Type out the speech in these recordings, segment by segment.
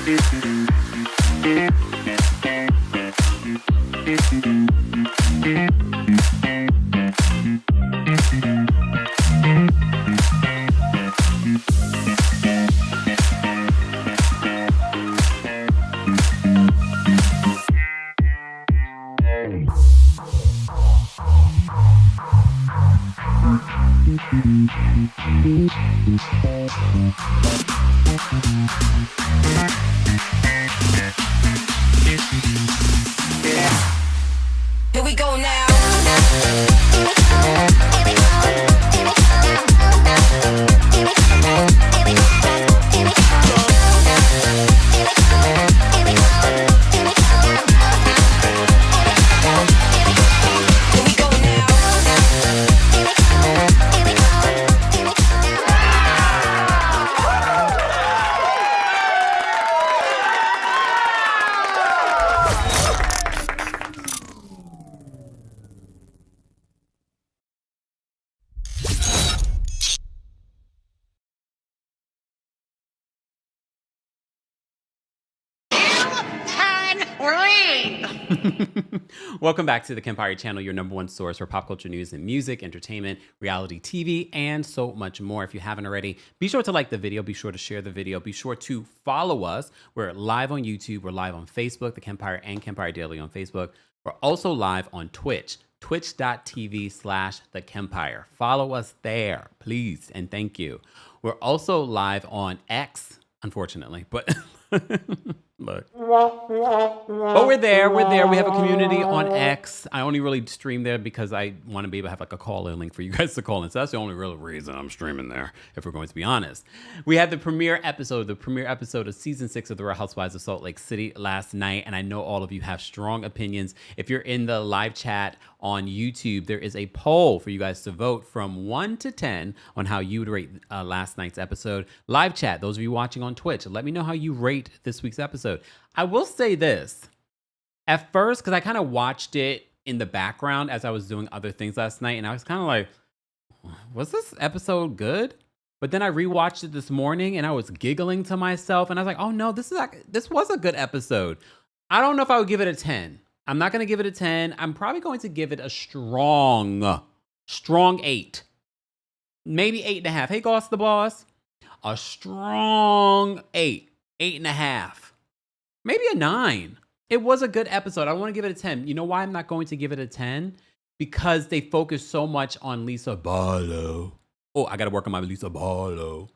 Here we go now. Welcome back to the Kempire channel, your number one source for pop culture news and music, entertainment, reality TV, and so much more. If you haven't already, be sure to like the video, be sure to share the video, be sure to follow us. We're live on YouTube, we're live on Facebook, The Kempire and Kempire Daily on Facebook. We're also live on Twitch, twitch.tv/TheKempire. Follow us there, please, and thank you. We're also live on X, unfortunately, but look. But we're there. We have a community on X. I only really stream there because I want to be able to have like a call-in link for you guys to call in. So that's the only real reason I'm streaming there, if we're going to be honest. We had the premiere episode of season 6 of The Real Housewives of Salt Lake City last night. And I know all of you have strong opinions. If you're in the live chat on YouTube, there is a poll for you guys to vote from 1 to 10 on how you would rate last night's episode. Live chat, those of you watching on Twitch, let me know how you rate this week's episode. I will say this. At first, because I kind of watched it in the background as I was doing other things last night, and I was kind of like, was this episode good? But then I rewatched it this morning, and I was giggling to myself, and I was like, oh no, this was a good episode. I don't know if I would give it a 10. I'm not going to give it a 10. I'm probably going to give it a strong 8. Maybe 8.5. Hey, Goss the Boss. A strong 8. 8.5. Maybe a 9. It was a good episode. I want to give it a 10. You know why I'm not going to give it a 10? Because they focus so much on Lisa Barlow. Oh, I got to work on my Lisa Barlow.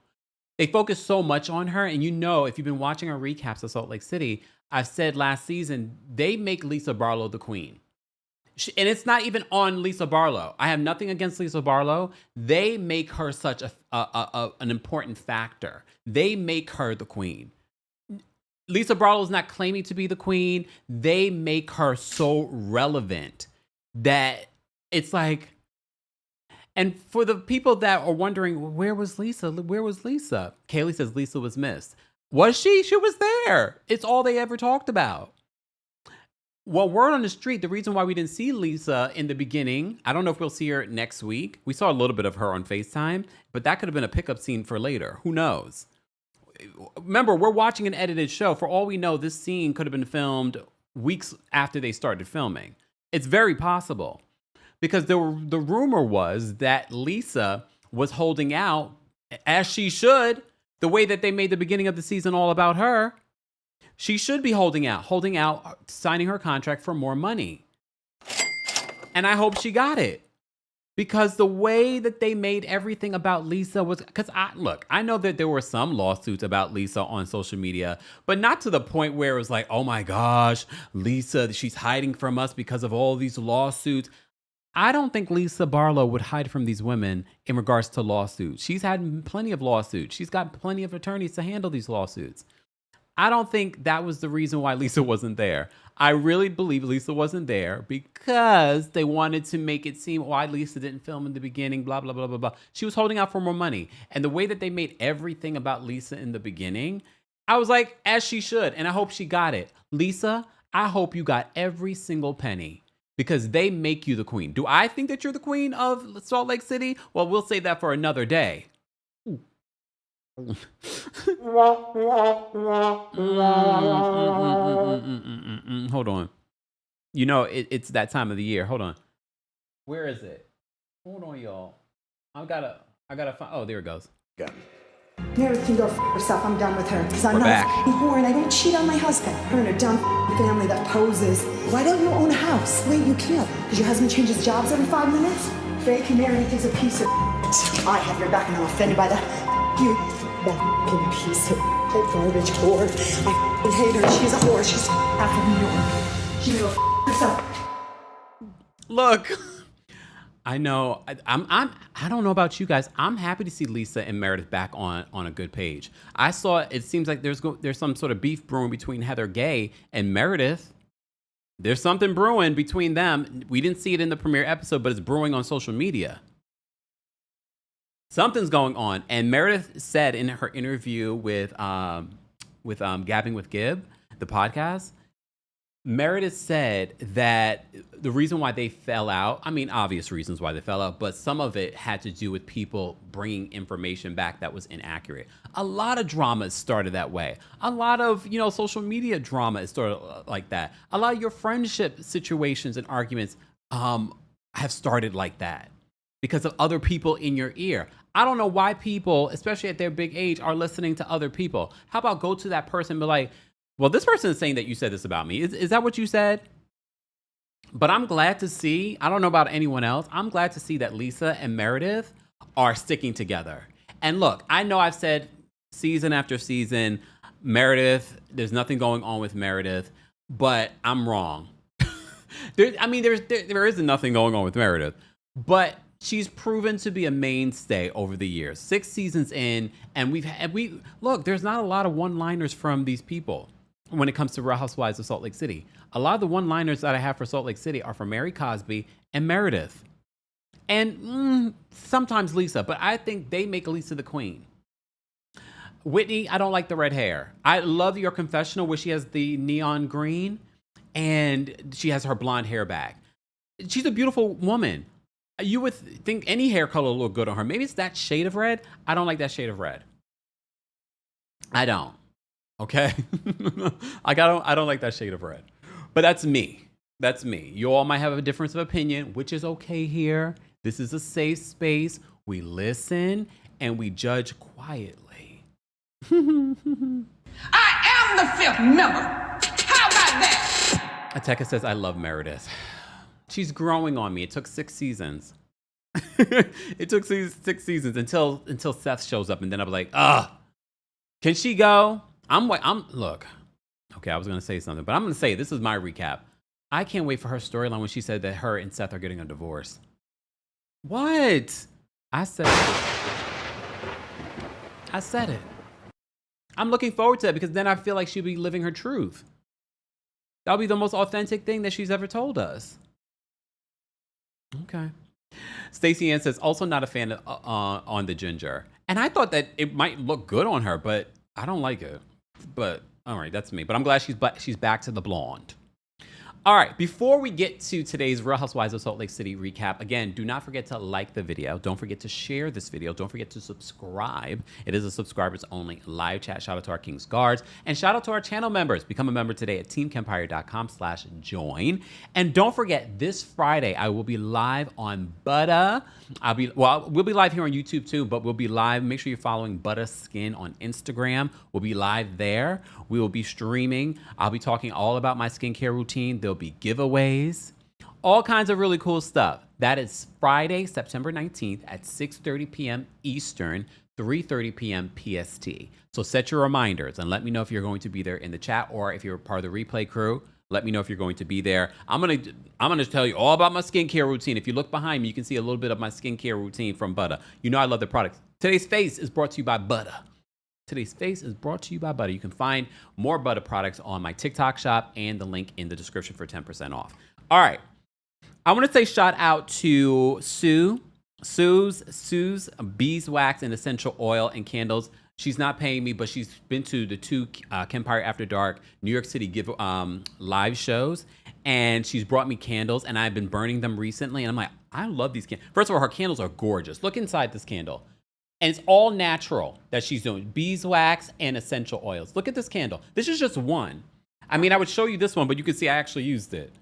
They focus so much on her. And you know, if you've been watching our recaps of Salt Lake City, I've said last season, they make Lisa Barlow the queen. And it's not even on Lisa Barlow. I have nothing against Lisa Barlow. They make her such an important factor. They make her the queen. Lisa Barlow is not claiming to be the queen. They make her so relevant that it's like, and for the people that are wondering, where was Lisa? Where was Lisa? Kaylee says Lisa was missed. Was she? She was there. It's all they ever talked about. Well, word on the street, the reason why we didn't see Lisa in the beginning, I don't know if we'll see her next week. We saw a little bit of her on FaceTime, but that could have been a pickup scene for later. Who knows? Remember, we're watching an edited show. For all we know, this scene could have been filmed weeks after they started filming. It's very possible because the rumor was that Lisa was holding out, as she should, the way that they made the beginning of the season all about her. She should be holding out, signing her contract for more money. And I hope she got it. Because the way that they made everything about Lisa was, because I know that there were some lawsuits about Lisa on social media, but not to the point where it was like, oh my gosh, Lisa, she's hiding from us because of all these lawsuits. I don't think Lisa Barlow would hide from these women in regards to lawsuits. She's had plenty of lawsuits. She's got plenty of attorneys to handle these lawsuits. I don't think that was the reason why Lisa wasn't there. I really believe Lisa wasn't there because they wanted to make it seem why Lisa didn't film in the beginning, blah, blah, blah, blah, blah. She was holding out for more money. And the way that they made everything about Lisa in the beginning, I was like, as she should. And I hope she got it. Lisa, I hope you got every single penny because they make you the queen. Do I think that you're the queen of Salt Lake City? Well, we'll save that for another day. Ooh. Hold on. You know, it's that time of the year. Hold on. Where is it? Hold on, y'all. I gotta find. Oh, there it goes. Got it. Meredith can go f herself. I'm done with her. Because I'm We're not back. a f***ing whore and I don't cheat on my husband. Her and her dumb family that poses. Why don't you own a house? Wait, you can't. Because your husband changes jobs every 5 minutes? Fake Meredith is a piece of I have your back and I'm offended by that. You, that f***ing piece of garbage whore. I f***ing hate her. She's a whore. She's half of New York. She can go f herself. Look, I know. I don't know about you guys. I'm happy to see Lisa and Meredith back on a good page. I saw it seems like there's some sort of beef brewing between Heather Gay and Meredith. There's something brewing between them. We didn't see it in the premiere episode, but it's brewing on social media. Something's going on. And Meredith said in her interview with Gabbing with Gib, the podcast, Meredith said that the reason why they fell out, I mean, obvious reasons why they fell out, but some of it had to do with people bringing information back that was inaccurate. A lot of dramas started that way. A lot of, social media drama is started like that. A lot of your friendship situations and arguments have started like that because of other people in your ear. I don't know why people, especially at their big age, are listening to other people. How about go to that person and be like, well, this person is saying that you said this about me. Is that what you said? But I'm glad to see, I don't know about anyone else, I'm glad to see that Lisa and Meredith are sticking together. And look, I know I've said season after season, Meredith, there's nothing going on with Meredith, but I'm wrong. There isn't nothing going on with Meredith, but she's proven to be a mainstay over the years. 6 seasons in, and look, there's not a lot of one-liners from these people when it comes to Real Housewives of Salt Lake City. A lot of the one-liners that I have for Salt Lake City are from Mary Cosby and Meredith. And sometimes Lisa, but I think they make Lisa the queen. Whitney, I don't like the red hair. I love your confessional where she has the neon green and she has her blonde hair back. She's a beautiful woman. You would think any hair color would look good on her. Maybe it's that shade of red. I don't like that shade of red. I don't. Okay? I don't like that shade of red. But that's me. That's me. You all might have a difference of opinion, which is okay here. This is a safe space. We listen and we judge quietly. I am the 5th member. How about that? Ateka says, I love Meredith. She's growing on me. It took 6 seasons. It took 6 seasons until Seth shows up, and then I'll be like, can she go? Look. Okay, I was gonna say something, but I'm gonna say this is my recap. I can't wait for her storyline when she said that her and Seth are getting a divorce. What? I said it. I'm looking forward to it because then I feel like she'll be living her truth. That'll be the most authentic thing that she's ever told us. Okay. Stacey Ann says, also not a fan of, on the ginger. And I thought that it might look good on her, but I don't like it. But all right, that's me. But I'm glad she's back to the blonde. All right, before we get to today's Real Housewives of Salt Lake City recap, again, do not forget to like the video. Don't forget to share this video. Don't forget to subscribe. It is a subscribers-only live chat. Shout out to our King's Guards. And shout out to our channel members. Become a member today at TheKempire.com/join. And don't forget, this Friday, I will be live on Butter. We'll be live here on YouTube too, but we'll be live. Make sure you're following Butter Skin on Instagram. We'll be live there. We will be streaming. I'll be talking all about my skincare routine. There'll be giveaways, all kinds of really cool stuff. That is Friday, September 19th at 6:30 p.m. Eastern, 3:30 p.m. PST. So set your reminders and let me know if you're going to be there in the chat, or if you're part of the replay crew, let me know if you're going to be there. I'm gonna tell you all about my skincare routine. If you look behind me, you can see a little bit of my skincare routine from Butter. You know I love the products. Today's Face is brought to you by Butter. Today's Face is brought to you by Butter. You can find more Butter products on my TikTok shop and the link in the description for 10% off. All right. I want to say shout out to Sue's beeswax and essential oil and candles. She's not paying me, but she's been to the 2 Kempire After Dark New York City live shows, and she's brought me candles, and I've been burning them recently, and I'm like, I love these candles. First of all, her candles are gorgeous. Look inside this candle. And it's all natural that she's doing. Beeswax and essential oils. Look at this candle. This is just one. I mean, I would show you this one, but you can see I actually used it.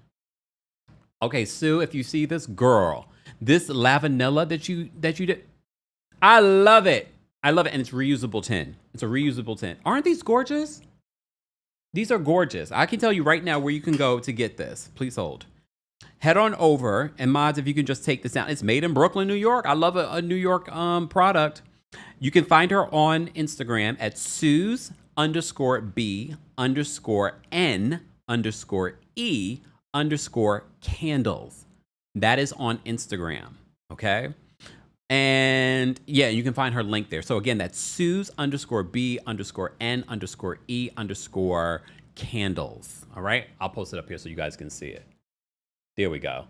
Okay, Sue, if you see this, girl, this lavanilla that you did, I love it. I love it, and it's reusable tin. It's a reusable tin. Aren't these gorgeous? These are gorgeous. I can tell you right now where you can go to get this. Please hold. Head on over, and mods, if you can just take this down. It's made in Brooklyn, New York. I love a New York product. You can find her on Instagram at Suze_B_N_E_candles. That is on Instagram, okay? And yeah, you can find her link there. So again, that's Suze_B_N_E_candles. All right, I'll post it up here so you guys can see it. There we go.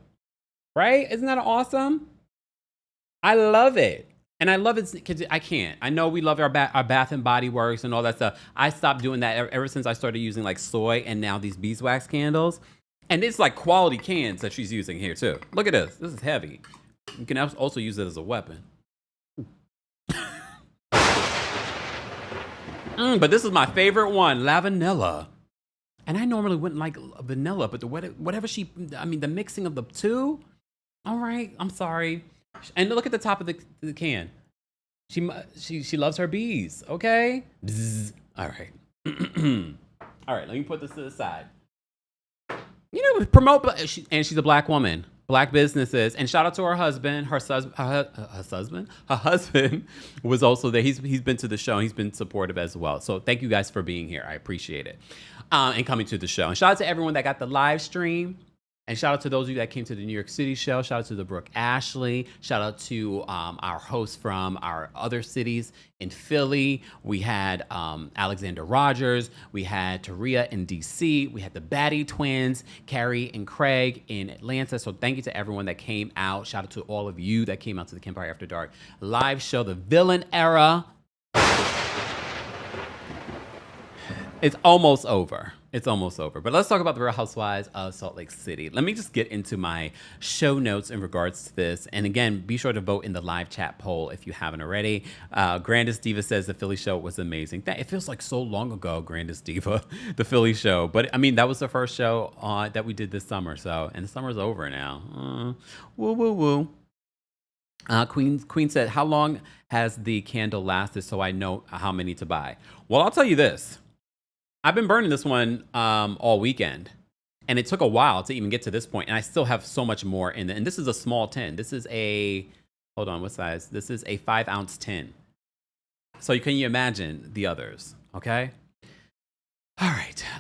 Right? Isn't that awesome? I love it. And I love it because I can't. I know we love our Bath and Body Works and all that stuff. I stopped doing that ever since I started using like soy and now these beeswax candles. And it's like quality cans that she's using here too. Look at this. This is heavy. You can also use it as a weapon. But this is my favorite one, Lavanilla. And I normally wouldn't like vanilla, but whatever the mixing of the two. All right, I'm sorry. And look at the top of the can. She loves her bees. Okay. Bzz. All right. All right. Let me put this to the side. You know, promote. And she's a black woman. Black businesses. And shout out to her husband. Her husband was also there. He's been to the show. And he's been supportive as well. So thank you guys for being here. I appreciate it. And coming to the show. And shout out to everyone that got the live stream. And shout out to those of you that came to the New York City show. Shout out to the Brooke Ashley. Shout out to our hosts from our other cities in Philly. We had Alexander Rogers. We had Taria in DC. We had the Batty twins, Carrie and Craig in Atlanta. So thank you to everyone that came out. Shout out to all of you that came out to the Kempire After Dark live show, the villain era. It's almost over. It's almost over. But let's talk about the Real Housewives of Salt Lake City. Let me just get into my show notes in regards to this. And again, be sure to vote in the live chat poll if you haven't already. Grandest Diva says the Philly show was amazing. It feels like so long ago, Grandest Diva, the Philly show. But I mean, that was the first show that we did this summer. And the summer's over now. Woo, woo, woo. Queen said, how long has the candle lasted so I know how many to buy? Well, I'll tell you this. I've been burning this one all weekend, and it took a while to even get to this point, and I still have so much more in it. And this is a small tin. This is hold on, what size? This is a 5-ounce tin. So can you imagine the others, okay? All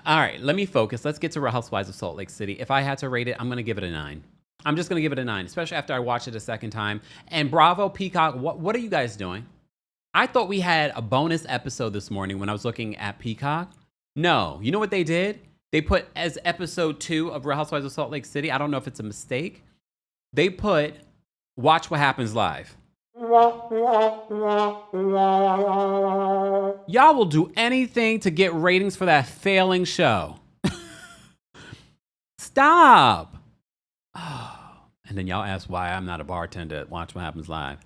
right, let me focus. Let's get to Real Housewives of Salt Lake City. If I had to rate it, I'm going to give it a 9. I'm just going to give it a 9, especially after I watched it a second time. And bravo, Peacock, what are you guys doing? I thought we had a bonus episode this morning when I was looking at Peacock. No, you know what they did? They put as episode 2 of Real Housewives of Salt Lake City. I don't know if it's a mistake. They put Watch What Happens Live. Y'all will do anything to get ratings for that failing show. Stop. Oh. And then y'all ask why I'm not a bartender at Watch What Happens Live.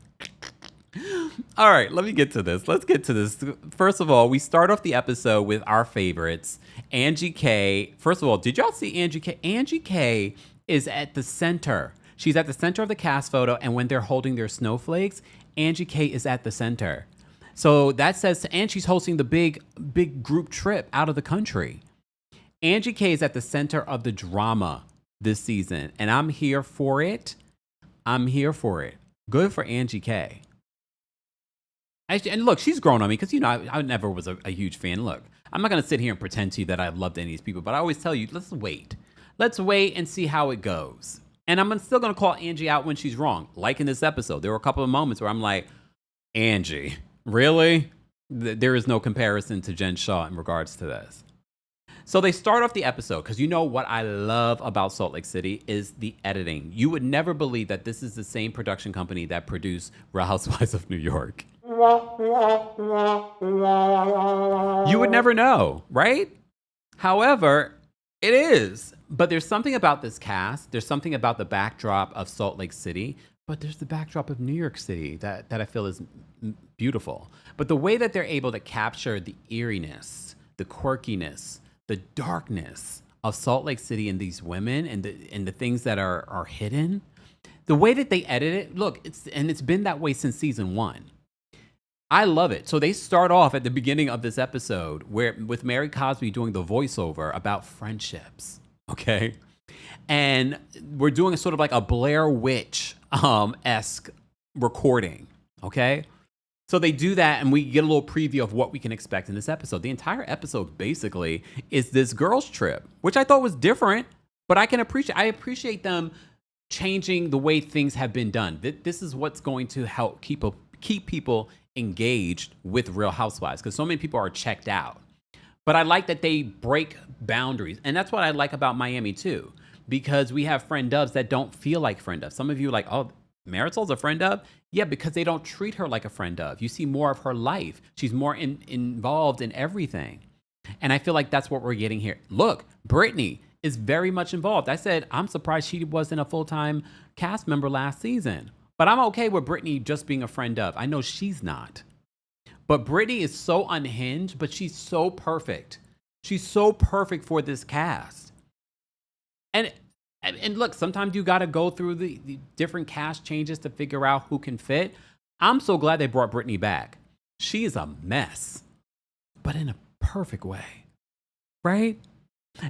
All right, let me get to this. Let's get to this. First of all, we start off the episode with our favorites. Angie K. First of all, did y'all see Angie K? Angie K is at the center. She's at the center of the cast photo, and when they're holding their snowflakes, Angie K is at the center. So that says, and she's hosting the big group trip out of the country. Angie K is at the center of the drama this season, and I'm here for it. I'm here for it. Good for Angie K. And look, she's grown on me because, you know, I never was a huge fan. Look, I'm not going to sit here and pretend to you that I've loved any of these people, but I always tell you, let's wait. Let's wait and see how it goes. And I'm still going to call Angie out when she's wrong. Like in this episode, there were a couple of moments where I'm like, Angie, really? There is no comparison to Jen Shaw in regards to this. So they start off the episode because you know what I love about Salt Lake City is the editing. You would never believe that this is the same production company that produced Real Housewives of New York. You would never know, right? However, it is. But there's something about this cast. There's something about the backdrop of Salt Lake City. but there's the backdrop of New York City that I feel is beautiful. But the way that they're able to capture the eeriness, the quirkiness, the darkness of Salt Lake City and these women and the things that are hidden, the way that they edit it, look, it's been that way since season 1. I love it. So they start off at the beginning of this episode with Mary Cosby doing the voiceover about friendships, okay? And we're doing a sort of like a Blair Witch esque recording, okay? So they do that, and we get a little preview of what we can expect in this episode. The entire episode basically is this girls' trip, which I thought was different, but I appreciate them changing the way things have been done. This is what's going to help keep people engaged with Real Housewives, because so many people are checked out. But I like that they break boundaries, and that's what I like about Miami too, because we have friend dubs that don't feel like friend dubs. Some of you are like, oh, Marisol's a friend dub? Yeah, because they don't treat her like a friend dub. You see more of her life. She's more involved in everything. And I feel like that's what we're getting here. Look, Britney is very much involved. I said, I'm surprised she wasn't a full-time cast member last season. But I'm okay with Britney just being a friend of. I know she's not. But Britney is so unhinged, but she's so perfect. She's so perfect for this cast. And look, sometimes you got to go through the different cast changes to figure out who can fit. I'm so glad they brought Britney back. She is a mess, but in a perfect way, right?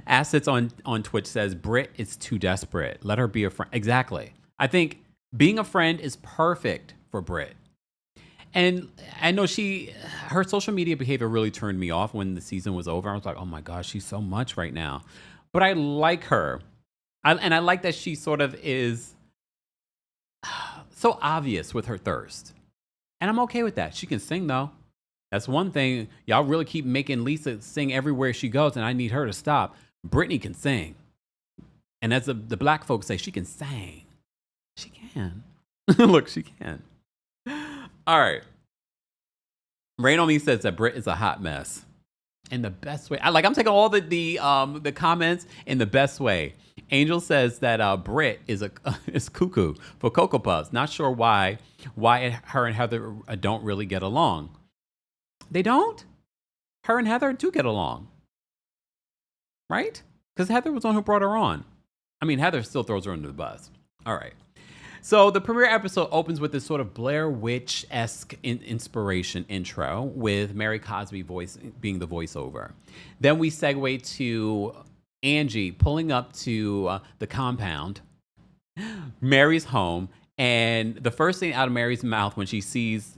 Assets on Twitch says, Brit is too desperate. Let her be a friend. Exactly. I think being a friend is perfect for Brit. And I know her social media behavior really turned me off when the season was over. I was like, oh my gosh, she's so much right now. But I like her. And I like that she sort of is so obvious with her thirst. And I'm okay with that. She can sing, though. That's one thing. Y'all really keep making Lisa sing everywhere she goes, and I need her to stop. Britney can sing. And as the black folks say, she can sing. She can. Look, she can. All right. Rain on Me says that Brit is a hot mess. In the best way. I'm taking all the comments in the best way. Angel says that Brit is cuckoo for Cocoa Puffs. Not sure why her and Heather don't really get along. They don't? Her and Heather do get along. Right? Because Heather was the one who brought her on. I mean, Heather still throws her under the bus. All right. So the premiere episode opens with this sort of Blair Witch-esque inspiration intro with Mary Cosby being the voiceover. Then we segue to Angie pulling up to the compound, Mary's home, and the first thing out of Mary's mouth when she sees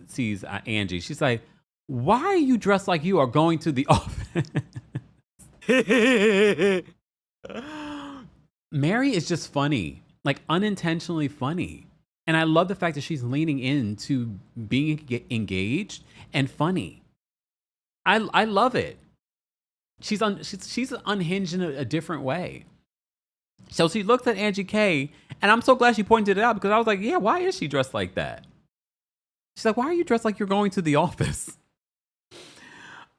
Angie, she's like, "Why are you dressed like you are going to the office?" Mary is just funny. Like unintentionally funny. And I love the fact that she's leaning into being engaged and funny. I love it. She's unhinged in a different way. So she looks at Angie K, and I'm so glad she pointed it out because I was like, yeah, why is she dressed like that? She's like, why are you dressed like you're going to the office?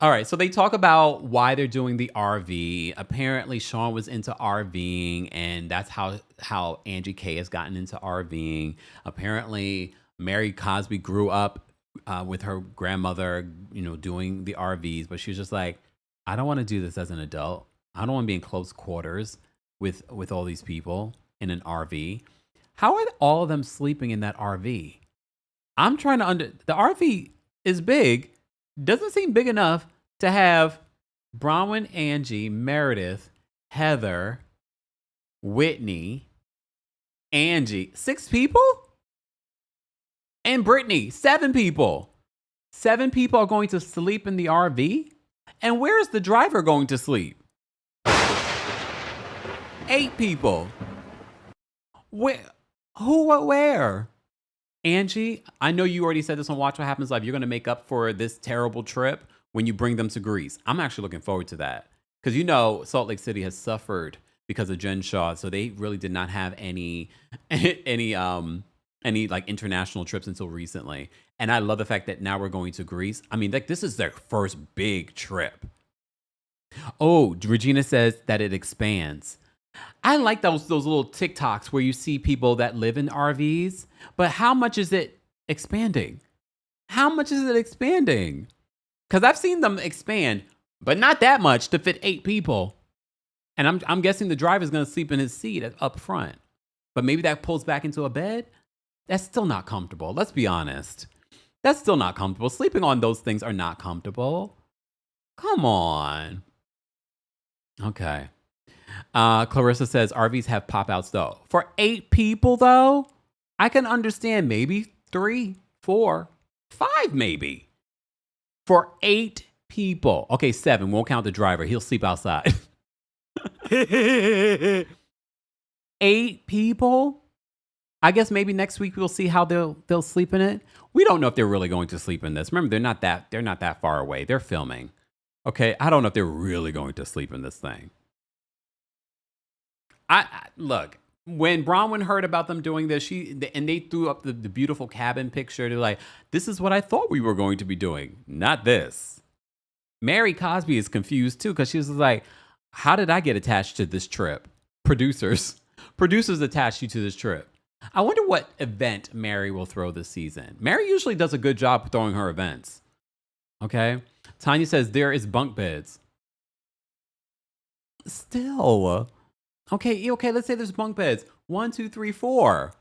All right, so they talk about why they're doing the RV. Apparently, Sean was into RVing, and that's how Angie K has gotten into RVing. Apparently, Mary Cosby grew up with her grandmother, doing the RVs, but she was just like, I don't want to do this as an adult. I don't want to be in close quarters with all these people in an RV. How are all of them sleeping in that RV? I'm trying to the RV is big. Doesn't seem big enough to have Bronwyn, Angie, Meredith, Heather, Whitney, Angie, 6 people? And Britney, 7 people. 7 people are going to sleep in the RV? And where's the driver going to sleep? 8 people. Where? Who, what, where? Angie, I know you already said this on Watch What Happens Live. You're going to make up for this terrible trip when you bring them to Greece. I'm actually looking forward to that. Because Salt Lake City has suffered because of Jen Shaw. So they really did not have any like international trips until recently. And I love the fact that now we're going to Greece. I mean, like this is their first big trip. Oh, Regina says that it expands. I like those little TikToks where you see people that live in RVs, but how much is it expanding? How much is it expanding? Because I've seen them expand, but not that much to fit 8 people. And I'm guessing the driver's going to sleep in his seat up front. But maybe that pulls back into a bed. That's still not comfortable. Let's be honest. That's still not comfortable. Sleeping on those things are not comfortable. Come on. Okay. Clarissa says RVs have pop-outs though. For 8 people though, I can understand maybe 3, 4, 5 maybe. For 8 people. Okay, 7. Won't count the driver. He'll sleep outside. 8 people? I guess maybe next week we'll see how they'll sleep in it. We don't know if they're really going to sleep in this. Remember, they're not that far away. They're filming. Okay, I don't know if they're really going to sleep in this thing. I look, when Bronwyn heard about them doing this, and they threw up the beautiful cabin picture. They're like, this is what I thought we were going to be doing, not this. Mary Cosby is confused too, because she was like, how did I get attached to this trip? Producers attached you to this trip. I wonder what event Mary will throw this season. Mary usually does a good job throwing her events. Okay. Tanya says there is bunk beds. Still. Okay. Let's say there's bunk beds. 1, 2, 3, 4.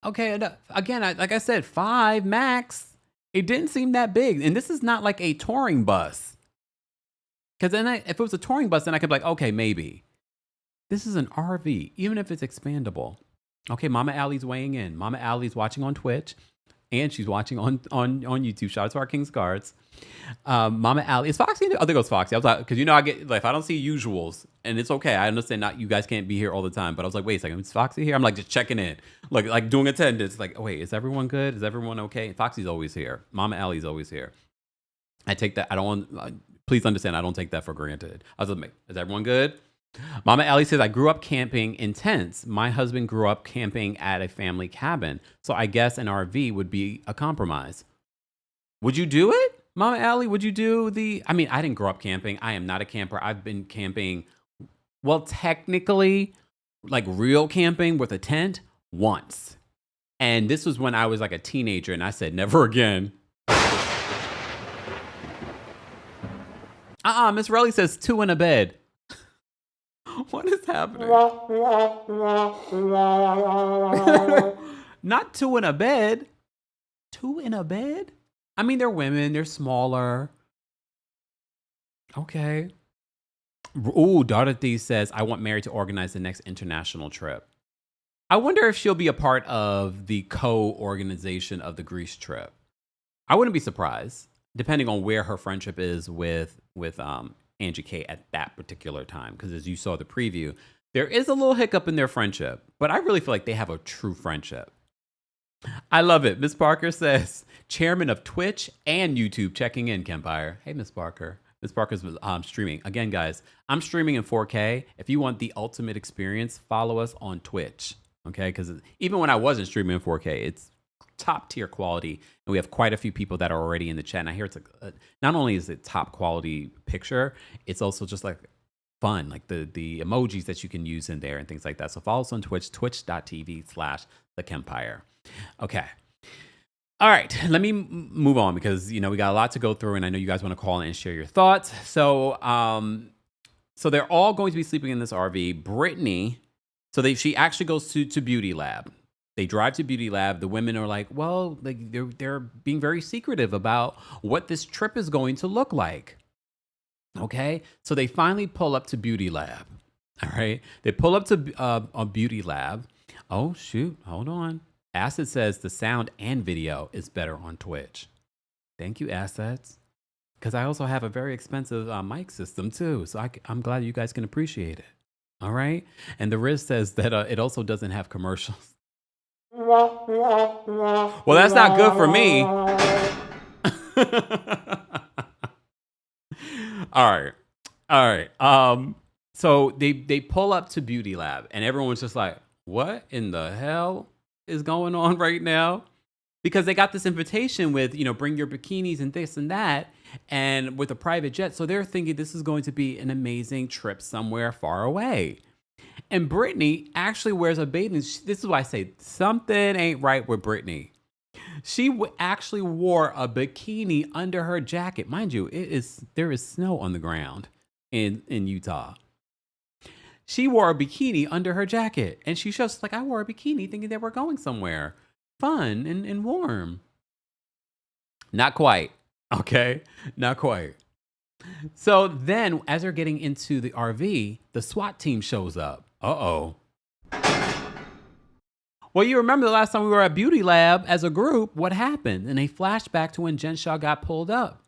Okay. Again, like I said, 5 max. It didn't seem that big. And this is not like a touring bus. Because then if it was a touring bus, then I could be like, okay, maybe. This is an RV, even if it's expandable. Okay, Mama Allie's weighing in. Mama Allie's watching on Twitch, and she's watching on YouTube. Shout out to our King's Guards. Mama Allie, is Foxy? I think it was Foxy. I was like, because I get, like, if I don't see usuals, and it's okay. I understand not you guys can't be here all the time, but I was like, wait a second, is Foxy here? I'm like just checking in, like doing attendance. Like, oh wait, is everyone good? Is everyone okay? Foxy's always here. Mama Allie's always here. I take that. I don't want. Please understand, I don't take that for granted. I was like, is everyone good? Mama Ellie says, I grew up camping in tents. My husband grew up camping at a family cabin. So I guess an RV would be a compromise. Would you do it? Mama Ellie, would you do I didn't grow up camping. I am not a camper. I've been camping, well, technically, like real camping with a tent once. And this was when I was like a teenager and I said, never again. Miss Relly says 2 in a bed. What is happening? Not 2 in a bed. 2 in a bed? I mean, they're women. They're smaller. Okay. Ooh, Dorothy says, I want Mary to organize the next international trip. I wonder if she'll be a part of the co-organization of the Greece trip. I wouldn't be surprised, depending on where her friendship is with Angie K at that particular time. Because as you saw the preview, there is a little hiccup in their friendship, but I really feel like they have a true friendship. I love it. Miss Parker says, chairman of Twitch and YouTube checking in, Kempire. Hey, Miss Parker. Miss Parker's streaming. Again, guys, I'm streaming in 4K. If you want the ultimate experience, follow us on Twitch. Okay? Because even when I wasn't streaming in 4K, it's top tier quality, and we have quite a few people that are already in the chat. And I hear it's not only is it top quality picture, it's also just like fun, like the emojis that you can use in there and things like that. So follow us on Twitch, twitch.tv/TheKempire. Okay. All right, let me move on because we got a lot to go through, and I know you guys want to call in and share your thoughts. So they're all going to be sleeping in this RV. Britney, she actually goes to Beauty Lab. They drive to Beauty Lab. The women are like, well, they're being very secretive about what this trip is going to look like. Okay, so they finally pull up to Beauty Lab. All right, they pull up to a Beauty Lab. Oh shoot, hold on. Acid says the sound and video is better on Twitch. Thank you, Assets. Because I also have a very expensive mic system too, so I'm glad you guys can appreciate it. All right, and the Riz says that it also doesn't have commercials. Well, that's not good for me. All right. So they pull up to Beauty Lab, and everyone's just like, what in the hell is going on right now? Because they got this invitation with, bring your bikinis and this and that, and with a private jet. So they're thinking this is going to be an amazing trip somewhere far away. And Britney actually wears a bathing. This is why I say something ain't right with Britney. She actually wore a bikini under her jacket. Mind you, there is snow on the ground in Utah. She wore a bikini under her jacket. And she shows like, I wore a bikini thinking that we're going somewhere fun and warm. Not quite. Okay? Not quite. So then as they're getting into the RV, the SWAT team shows up. Uh-oh. Well, you remember the last time we were at Beauty Lab as a group, what happened? And they flashed back to when Jen Shaw got pulled up.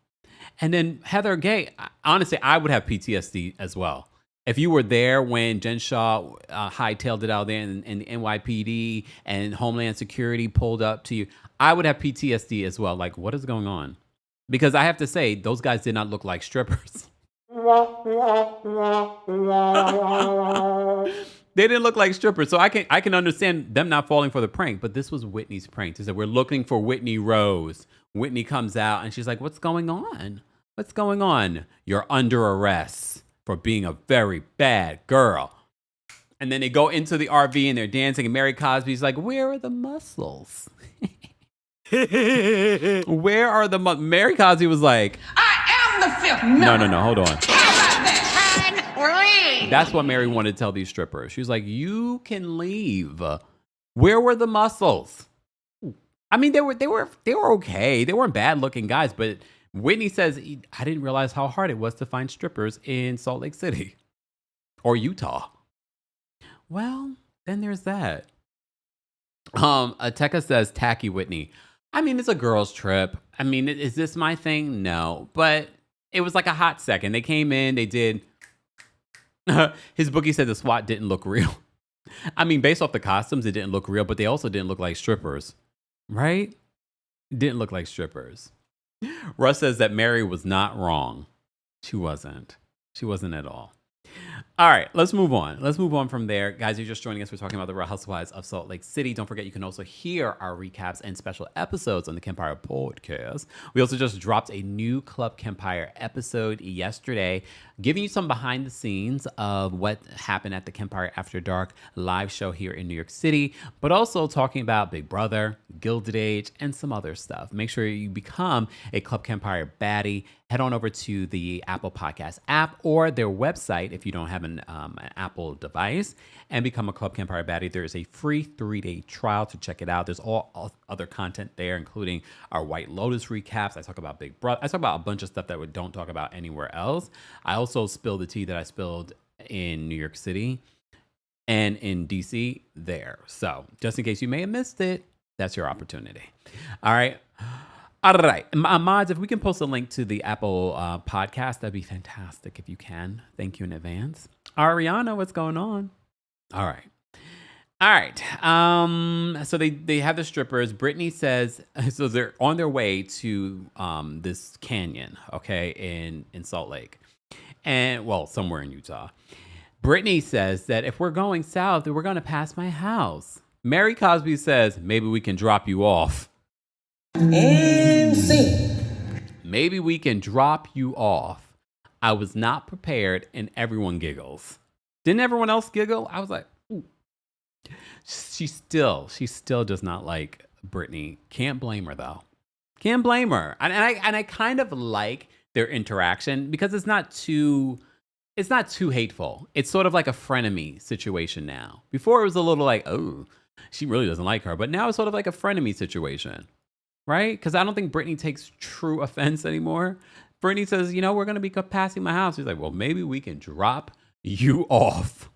And then Heather Gay, honestly, I would have PTSD as well. If you were there when Jen Shaw hightailed it out there and the NYPD and Homeland Security pulled up to you, I would have PTSD as well. Like, what is going on? Because I have to say, those guys did not look like strippers. They didn't look like strippers. So I can understand them not falling for the prank. But this was Whitney's prank. They said, we're looking for Whitney Rose. Whitney comes out and she's like, what's going on? What's going on? You're under arrest for being a very bad girl. And then they go into the RV and they're dancing. And Mary Cosby's like, where are the muscles? Where are the muscles? Mary Cosby was like, I am the fifth member. No, hold on. How about that? That's what Mary wanted to tell these strippers. She was like, you can leave. Where were the muscles? I mean, they were okay. They weren't bad looking guys, but Whitney says, I didn't realize how hard it was to find strippers in Salt Lake City or Utah. Well, then there's that. Ateka says, tacky Whitney. I mean, it's a girls' trip. I mean, is this my thing? No, but it was like a hot second. They came in, they did. His bookie said the SWAT didn't look real. I mean, based off the costumes, it didn't look real, but they also didn't look like strippers, right? Didn't look like strippers. Russ says that Mary was not wrong. She wasn't. She wasn't at all. All right, let's move on. Let's move on from there. Guys, you're just joining us. We're talking about the Real Housewives of Salt Lake City. Don't forget, you can also hear our recaps and special episodes on the Kempire podcast. We also just dropped a new Club Kempire episode yesterday, giving you some behind the scenes of what happened at the Kempire After Dark live show here in New York City, but also talking about Big Brother, Gilded Age, and some other stuff. Make sure you become a Club Kempire baddie. Head on over to the Apple Podcast app or their website if you don't have an Apple device and become a Club Kempire baddie. There is a free 3-day trial to check it out. There's all other content there, including our White Lotus recaps. I talk about Big Brother. I talk about a bunch of stuff that we don't talk about anywhere else. I also spill the tea that I spilled in New York City and in DC there. So just in case you may have missed it, that's your opportunity. All right. All right. Mods, if we can post a link to the Apple podcast, that'd be fantastic if you can. Thank you in advance. Ariana, what's going on? All right. So they have the strippers. Britney says, so they're on their way to this canyon, okay, in Salt Lake. And, well, somewhere in Utah. Britney says that if we're going south, then we're going to pass my house. Mary Cosby says, maybe we can drop you off. And see. Maybe we can drop you off. I was not prepared, and everyone giggles. Didn't everyone else giggle? I was like, ooh. She still does not like Britney. Can't blame her though. Can't blame her. And I kind of like their interaction because it's not too hateful. It's sort of like a frenemy situation now. Before it was a little like, oh, she really doesn't like her, but now it's sort of like a frenemy situation. Right? Because I don't think Britney takes true offense anymore. Britney says, we're going to be passing my house. She's like, well, maybe we can drop you off.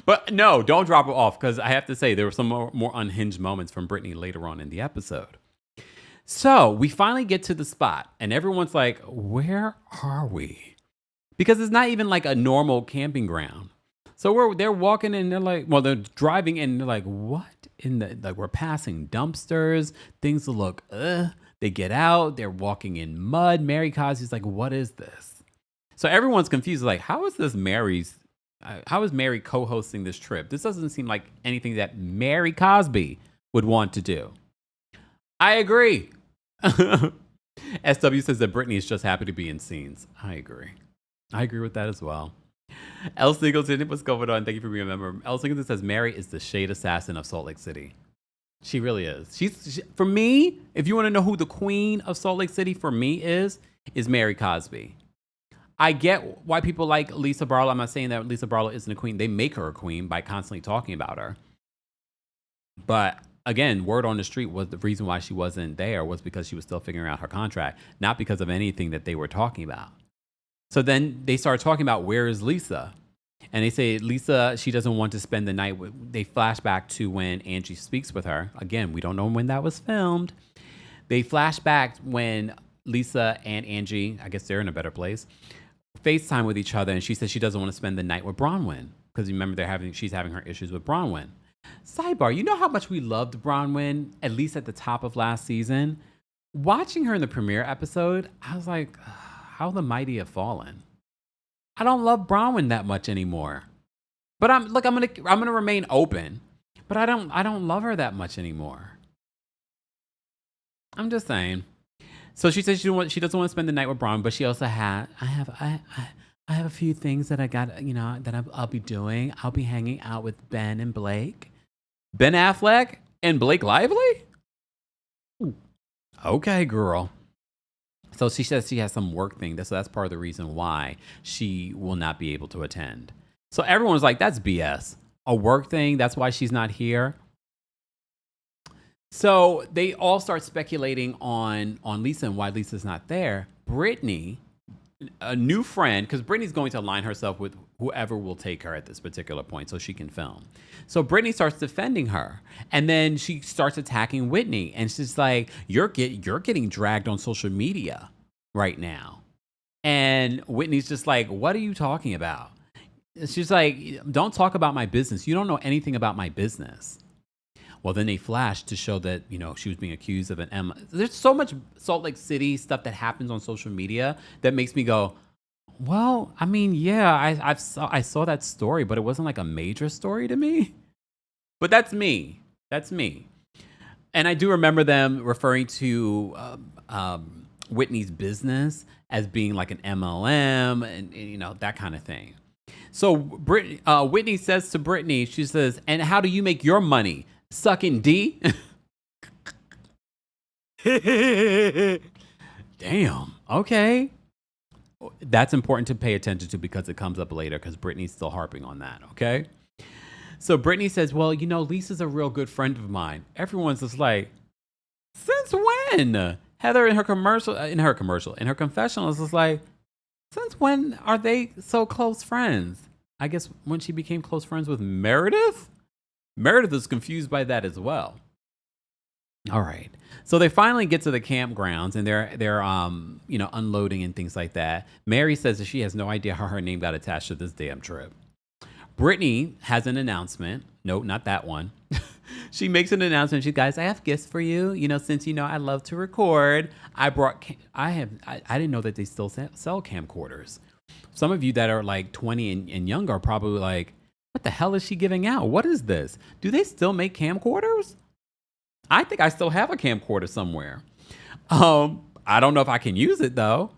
But no, don't drop her off, because I have to say there were some more unhinged moments from Britney later on in the episode. So we finally get to the spot and everyone's like, where are we? Because it's not even like a normal camping ground. So they're walking and they're like, well, they're driving and they're like, what? We're passing dumpsters. Things look, They get out. They're walking in mud. Mary Cosby's like, what is this? So everyone's confused. Like, how is Mary co-hosting this trip? This doesn't seem like anything that Mary Cosby would want to do. I agree. SW says that Britney is just happy to be in scenes. I agree with that as well. L. Singleton, what's going on? Thank you for being a member. L. Singleton says Mary is the shade assassin of Salt Lake City. She really is. For me, if you want to know who the queen of Salt Lake City for me is Mary Cosby. I get why people like Lisa Barlow. I'm not saying that Lisa Barlow isn't a queen. They make her a queen by constantly talking about her. But again, word on the street was the reason why she wasn't there was because she was still figuring out her contract, not because of anything that they were talking about. So then they started talking about where is Lisa? And they say, Lisa, she doesn't want to spend the night they flash back to when Angie speaks with her. Again, we don't know when that was filmed. They flash back when Lisa and Angie, I guess they're in a better place, FaceTime with each other. And she says she doesn't want to spend the night with Bronwyn. Because remember, she's having her issues with Bronwyn. Sidebar, you know how much we loved Bronwyn, at least at the top of last season? Watching her in the premiere episode, I was like, how the mighty have fallen. I don't love Bronwyn that much anymore. But I'm gonna remain open. But I don't love her that much anymore. I'm just saying. So she says she doesn't want to spend the night with Bronwyn, but she also I have a few things that I got, that I'll be doing. I'll be hanging out with Ben and Blake. Ben Affleck and Blake Lively? Okay, girl. So she says she has some work thing. So that's part of the reason why she will not be able to attend. So everyone's like, that's BS. A work thing, that's why she's not here. So they all start speculating on Lisa and why Lisa's not there. Britney, a new friend, because Britney's going to align herself with whoever will take her at this particular point so she can film. So Britney starts defending her. And then she starts attacking Whitney. And she's like, you're getting dragged on social media right now. And Whitney's just like, what are you talking about? She's like, don't talk about my business. You don't know anything about my business. Well, then they flashed to show that, she was being accused of an M. There's so much Salt Lake City stuff that happens on social media that makes me go, well, I mean, yeah, I saw that story, but it wasn't like a major story to me. But that's me. That's me. And I do remember them referring to Whitney's business as being like an MLM and that kind of thing. So Whitney says to Britney, she says, and how do you make your money? Sucking D? Damn. Okay. That's important to pay attention to because it comes up later because Britney's still harping on that. Okay. So Britney says, well, Lisa's a real good friend of mine. Everyone's just like, since when? Heather in her confessional is just like, since when are they so close friends? I guess when she became close friends with Meredith? Meredith is confused by that as well. All right. So they finally get to the campgrounds and they're unloading and things like that. Mary says that she has no idea how her name got attached to this damn trip. Britney has an announcement. No, not that one. She makes an announcement. She, guys, I have gifts for you. Since I love to record, I didn't know that they still sell camcorders. Some of you that are like 20 and younger are probably like, what the hell is she giving out? What is this? Do they still make camcorders? I think I still have a camcorder somewhere. I don't know if I can use it though.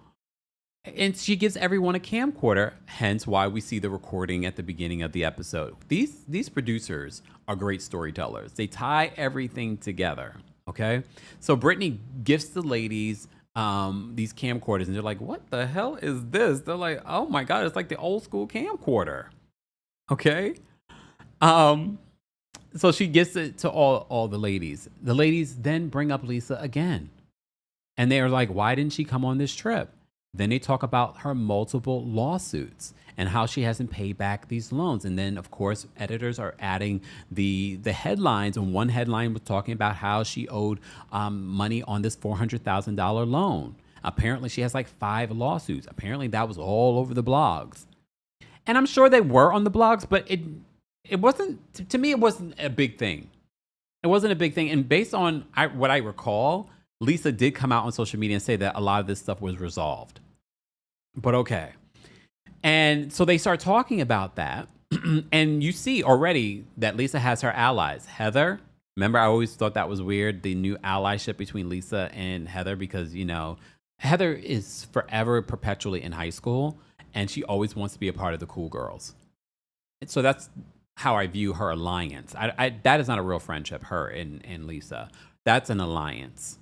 And she gives everyone a camcorder, hence why we see the recording at the beginning of the episode. These producers are great storytellers. They tie everything together, okay? So Britney gifts the ladies these camcorders, and they're like, what the hell is this? They're like, oh my God, it's like the old school camcorder, okay? So she gives it to all the ladies. The ladies then bring up Lisa again. And they are like, why didn't she come on this trip? Then they talk about her multiple lawsuits and how she hasn't paid back these loans. And then, of course, editors are adding the headlines. And one headline was talking about how she owed money on this $400,000 loan. Apparently, she has like 5 lawsuits. Apparently, that was all over the blogs. And I'm sure they were on the blogs, but it wasn't, to me, it wasn't a big thing. It wasn't a big thing. And based on what I recall, Lisa did come out on social media and say that a lot of this stuff was resolved. But okay. And so they start talking about that. And you see already that Lisa has her allies. Heather, remember I always thought that was weird, the new allyship between Lisa and Heather, because, Heather is forever perpetually in high school. and she always wants to be a part of the cool girls. So that's how I view her alliance. That is not a real friendship, her and Lisa. That's an alliance.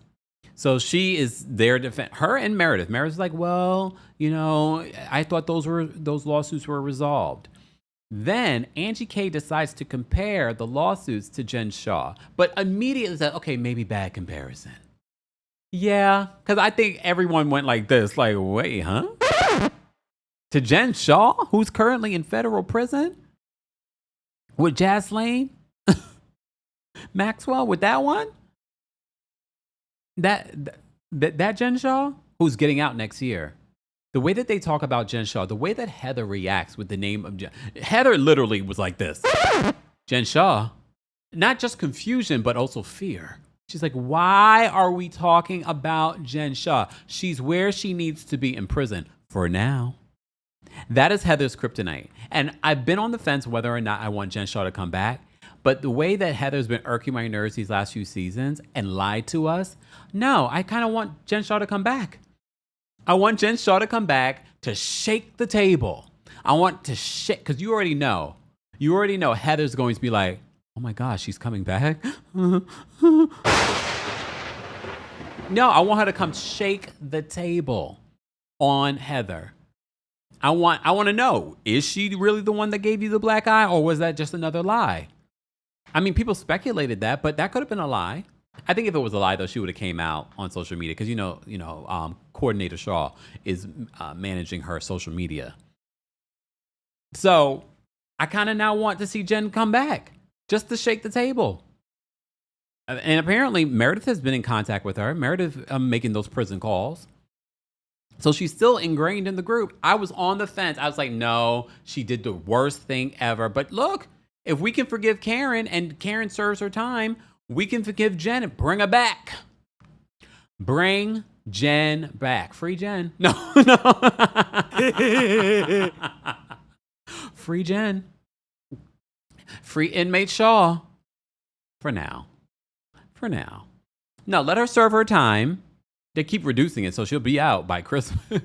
So she is there to defend her and Meredith. Meredith's like, well, I thought those lawsuits were resolved. Then Angie K decides to compare the lawsuits to Jen Shah, but immediately said, okay, maybe bad comparison. Yeah, because I think everyone went like this, like, wait, huh? To Jen Shah, who's currently in federal prison? With Jaslane? Maxwell, with that one? That Jen Shah, who's getting out next year. The way that they talk about Jen Shah, the way that Heather reacts with the name of Heather literally was like this. Jen Shah, not just confusion, but also fear. She's like, why are we talking about Jen Shah? She's where she needs to be in prison for now. That is Heather's kryptonite. And I've been on the fence whether or not I want Jen Shah to come back. But the way that Heather's been irking my nerves these last few seasons and lied to us, no, I kind of want Jen Shah to come back. I want Jen Shah to come back to shake the table. I want to shake, because you already know Heather's going to be like, oh my gosh, she's coming back. No, I want her to come shake the table on Heather. I want to know, is she really the one that gave you the black eye, or was that just another lie? I mean, people speculated that, but that could have been a lie. I think if it was a lie, though, she would have came out on social media because, Coordinator Shaw is managing her social media. So I kind of now want to see Jen come back just to shake the table. And apparently Meredith has been in contact with her. Meredith making those prison calls. So she's still ingrained in the group. I was on the fence. I was like, no, she did the worst thing ever. But look, if we can forgive Karen and Karen serves her time, we can forgive Jen and bring her back. Bring Jen back. Free Jen. No. Free Jen. Free inmate Shaw. For now. No, let her serve her time. They keep reducing it, so she'll be out by Christmas.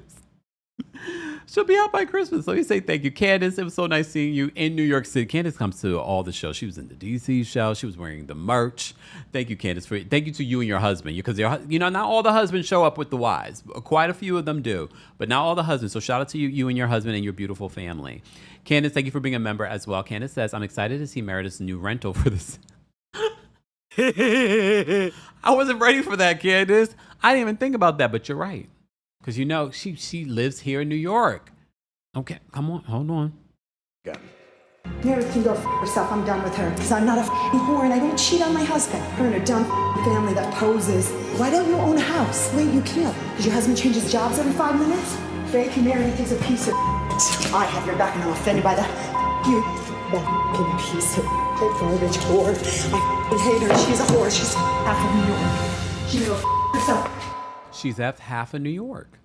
She'll be out by Christmas. Let me say thank you, Candace. It was so nice seeing you in New York City. Candace comes to all the shows. She was in the DC show. She was wearing the merch. Thank you, Candace. Thank you to you and your husband. Because not all the husbands show up with the wives. Quite a few of them do, but not all the husbands. So shout out to you and your husband and your beautiful family. Candace, thank you for being a member as well. Candace says, I'm excited to see Meredith's new rental for this. I wasn't ready for that, Candace. I didn't even think about that, but you're right. Because she lives here in New York. Okay, come on, hold on. Go. Meredith can go herself. I'm done with her. Because I'm not a whore and I don't cheat on my husband. Her and her dumb family that poses. Why don't you own a house? Wait, you can't. Because your husband changes jobs every 5 minutes? Fake Meredith is a piece of I have your back and I'm offended by that. You, that piece of garbage whore. I hate her. She's a whore. She's half of New York. She can go herself. She's half of New York.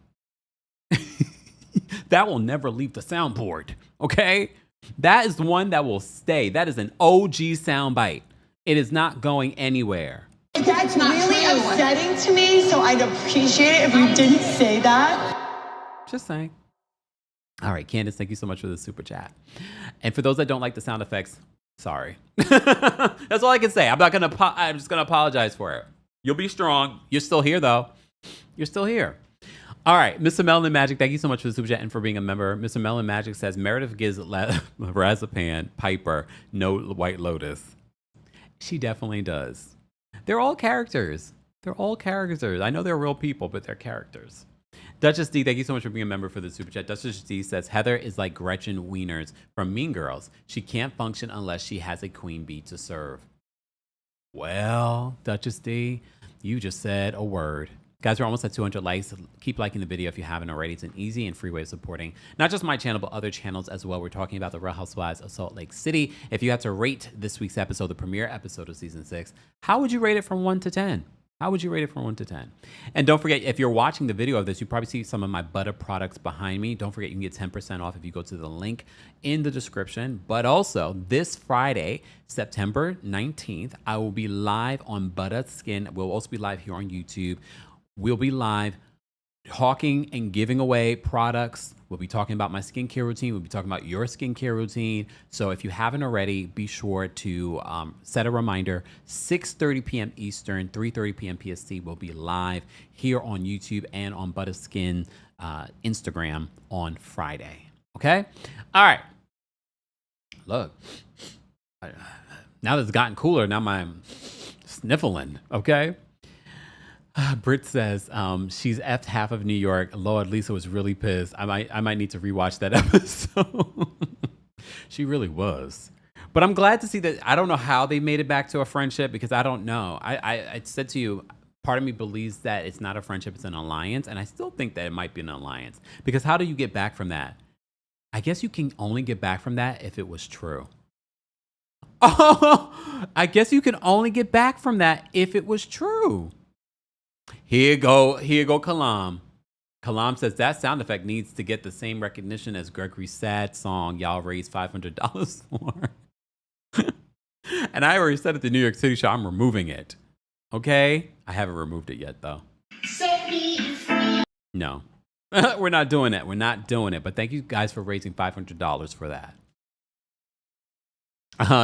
That will never leave the soundboard, okay? That is the one that will stay. That is an OG soundbite. It is not going anywhere. That's really upsetting to me, so I'd appreciate it if you didn't say that. Just saying. All right, Candace, thank you so much for the super chat. And for those that don't like the sound effects, sorry. That's all I can say. I'm just gonna apologize for it. You'll be strong. You're still here, though. You're still here. All right, Mr. Melon Magic, thank you so much for the super chat and for being a member. Mr. Melon Magic says, Meredith gives Razapan Piper no White Lotus. She definitely does. They're all characters. I know they're real people, but they're characters. Duchess D, thank you so much for being a member for the super chat. Duchess D says, Heather is like Gretchen Wieners from Mean Girls. She can't function unless she has a queen bee to serve. Well, Duchess D, you just said a word. Guys, we're almost at 200 likes. Keep liking the video if you haven't already. It's an easy and free way of supporting not just my channel, but other channels as well. We're talking about the Real Housewives of Salt Lake City. If you had to rate this week's episode, the premiere episode of season 6, how would you rate it from 1 to 10? How would you rate it from 1 to 10? And don't forget, if you're watching the video of this, you probably see some of my butter products behind me. Don't forget, you can get 10% off if you go to the link in the description. But also, this Friday, September 19th, I will be live on Butter Skin. We'll also be live here on YouTube. We'll be live talking and giving away products We'll be talking about my skincare routine. We'll be talking about your skincare routine. So if you haven't already, be sure to set a reminder. 6:30 p.m. Eastern, 3:30 p.m. PST. We'll be live here on YouTube and on Butterskin Instagram on Friday. Okay? All right. Look, now that it's gotten cooler, now I'm sniffling, okay? Britt says she's effed half of New York. Lord, Lisa was really pissed. I might need to rewatch that episode. She really was. But I'm glad to see that. I don't know how they made it back to a friendship because I don't know. I said to you, part of me believes that it's not a friendship, it's an alliance. And I still think that it might be an alliance. Because how do you get back from that? I guess you can only get back from that if it was true. Oh, I guess you can only get back from that if it was true. Here you go, Kalam. Kalam says that sound effect needs to get the same recognition as Gregory's sad song y'all raised $500 for. And I already said at the New York City show, I'm removing it. Okay? I haven't removed it yet, though. No. We're not doing it. We're not doing it. But thank you guys for raising $500 for that.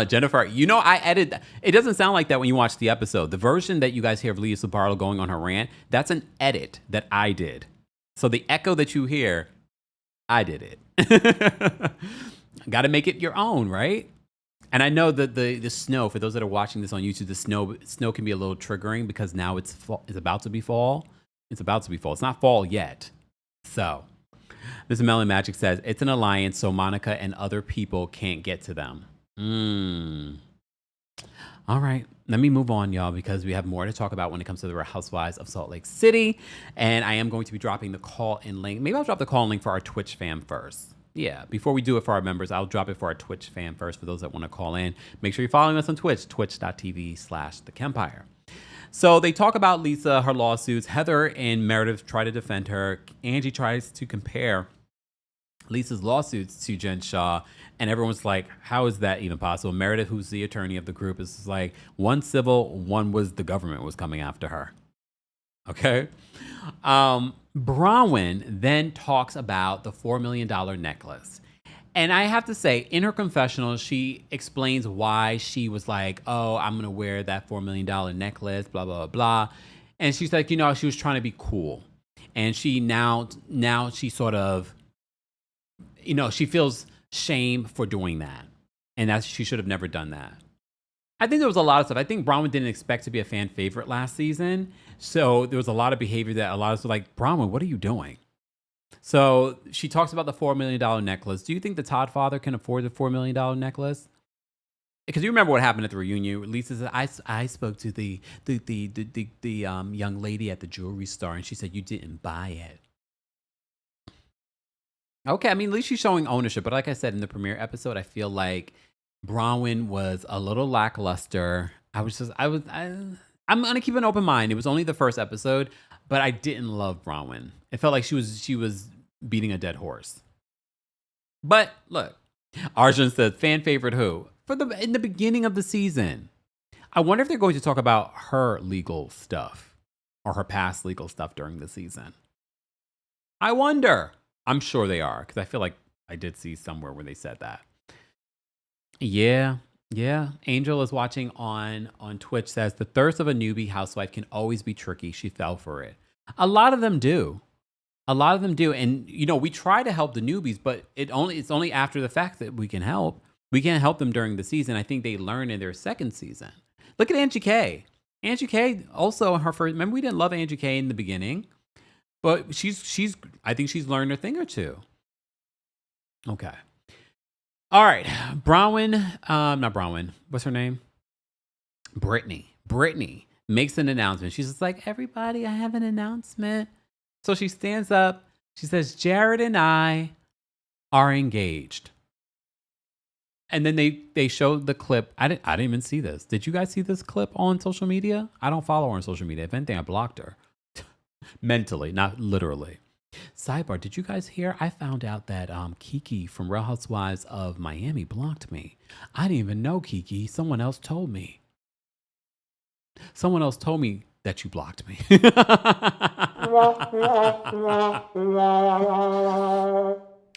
Jennifer, I edited. It doesn't sound like that when you watch the episode. The version that you guys hear of Lisa Barlow going on her rant, that's an edit that I did. So the echo that you hear, I did it. Got to make it your own, right? And I know that the snow, for those that are watching this on YouTube, the snow can be a little triggering because now it's about to be fall. It's about to be fall. It's not fall yet. So this Melon Magic says it's an alliance, so Monica and other people can't get to them. All right, let me move on, y'all, because we have more to talk about when it comes to the Housewives of Salt Lake City. And I am going to be dropping the call-in link. Maybe I'll drop the call-in link for our Twitch fam first. Yeah, before we do it for our members, I'll drop it for our Twitch fam first for those that want to call in. Make sure you're following us on Twitch, twitch.tv/TheKempire. So they talk about Lisa, her lawsuits. Heather and Meredith try to defend her. Angie tries to compare Lisa's lawsuits to Jen Shah, and everyone's like, how is that even possible? Meredith, who's the attorney of the group, is like, one civil, one was the government was coming after her. Okay? Bronwyn then talks about the $4 million necklace. And I have to say, in her confessional, she explains why she was like, oh, I'm going to wear that $4 million necklace, blah, blah, blah. And she's like, she was trying to be cool. And she now she sort of, she feels shame for doing that. And that she should have never done that. I think there was a lot of stuff. I think Bronwyn didn't expect to be a fan favorite last season. So there was a lot of behavior that a lot of us were like, Bronwyn, what are you doing? So she talks about the $4 million necklace. Do you think the Todd father can afford the $4 million necklace? Because you remember what happened at the reunion. Lisa said, I spoke to the young lady at the jewelry store, and she said you didn't buy it. Okay, I mean, at least she's showing ownership. But like I said in the premiere episode, I feel like Bronwyn was a little lackluster. I'm gonna keep an open mind. It was only the first episode, but I didn't love Bronwyn. It felt like she was beating a dead horse. But look, Arjun says, fan favorite who? In the beginning of the season. I wonder if they're going to talk about her legal stuff or her past legal stuff during the season. I wonder. I'm sure they are, because I feel like I did see somewhere where they said that. Yeah. Angel is watching on Twitch, says the thirst of a newbie housewife can always be tricky. She fell for it. A lot of them do. And, we try to help the newbies, but it's only after the fact that we can help. We can't help them during the season. I think they learn in their second season. Look at Angie K. Angie K also, her first, remember we didn't love Angie K in the beginning, but I think she's learned a thing or two. Okay. All right. Not Bronwyn. What's her name? Britney. Britney makes an announcement. She's just like, everybody, I have an announcement. So she stands up. She says, Jared and I are engaged. And then they showed the clip. I didn't even see this. Did you guys see this clip on social media? I don't follow her on social media. If anything, I blocked her. Mentally, not literally. Sidebar, did you guys hear? I found out that Kiki from Real Housewives of Miami blocked me. I didn't even know Kiki. Someone else told me. Someone else told me that you blocked me.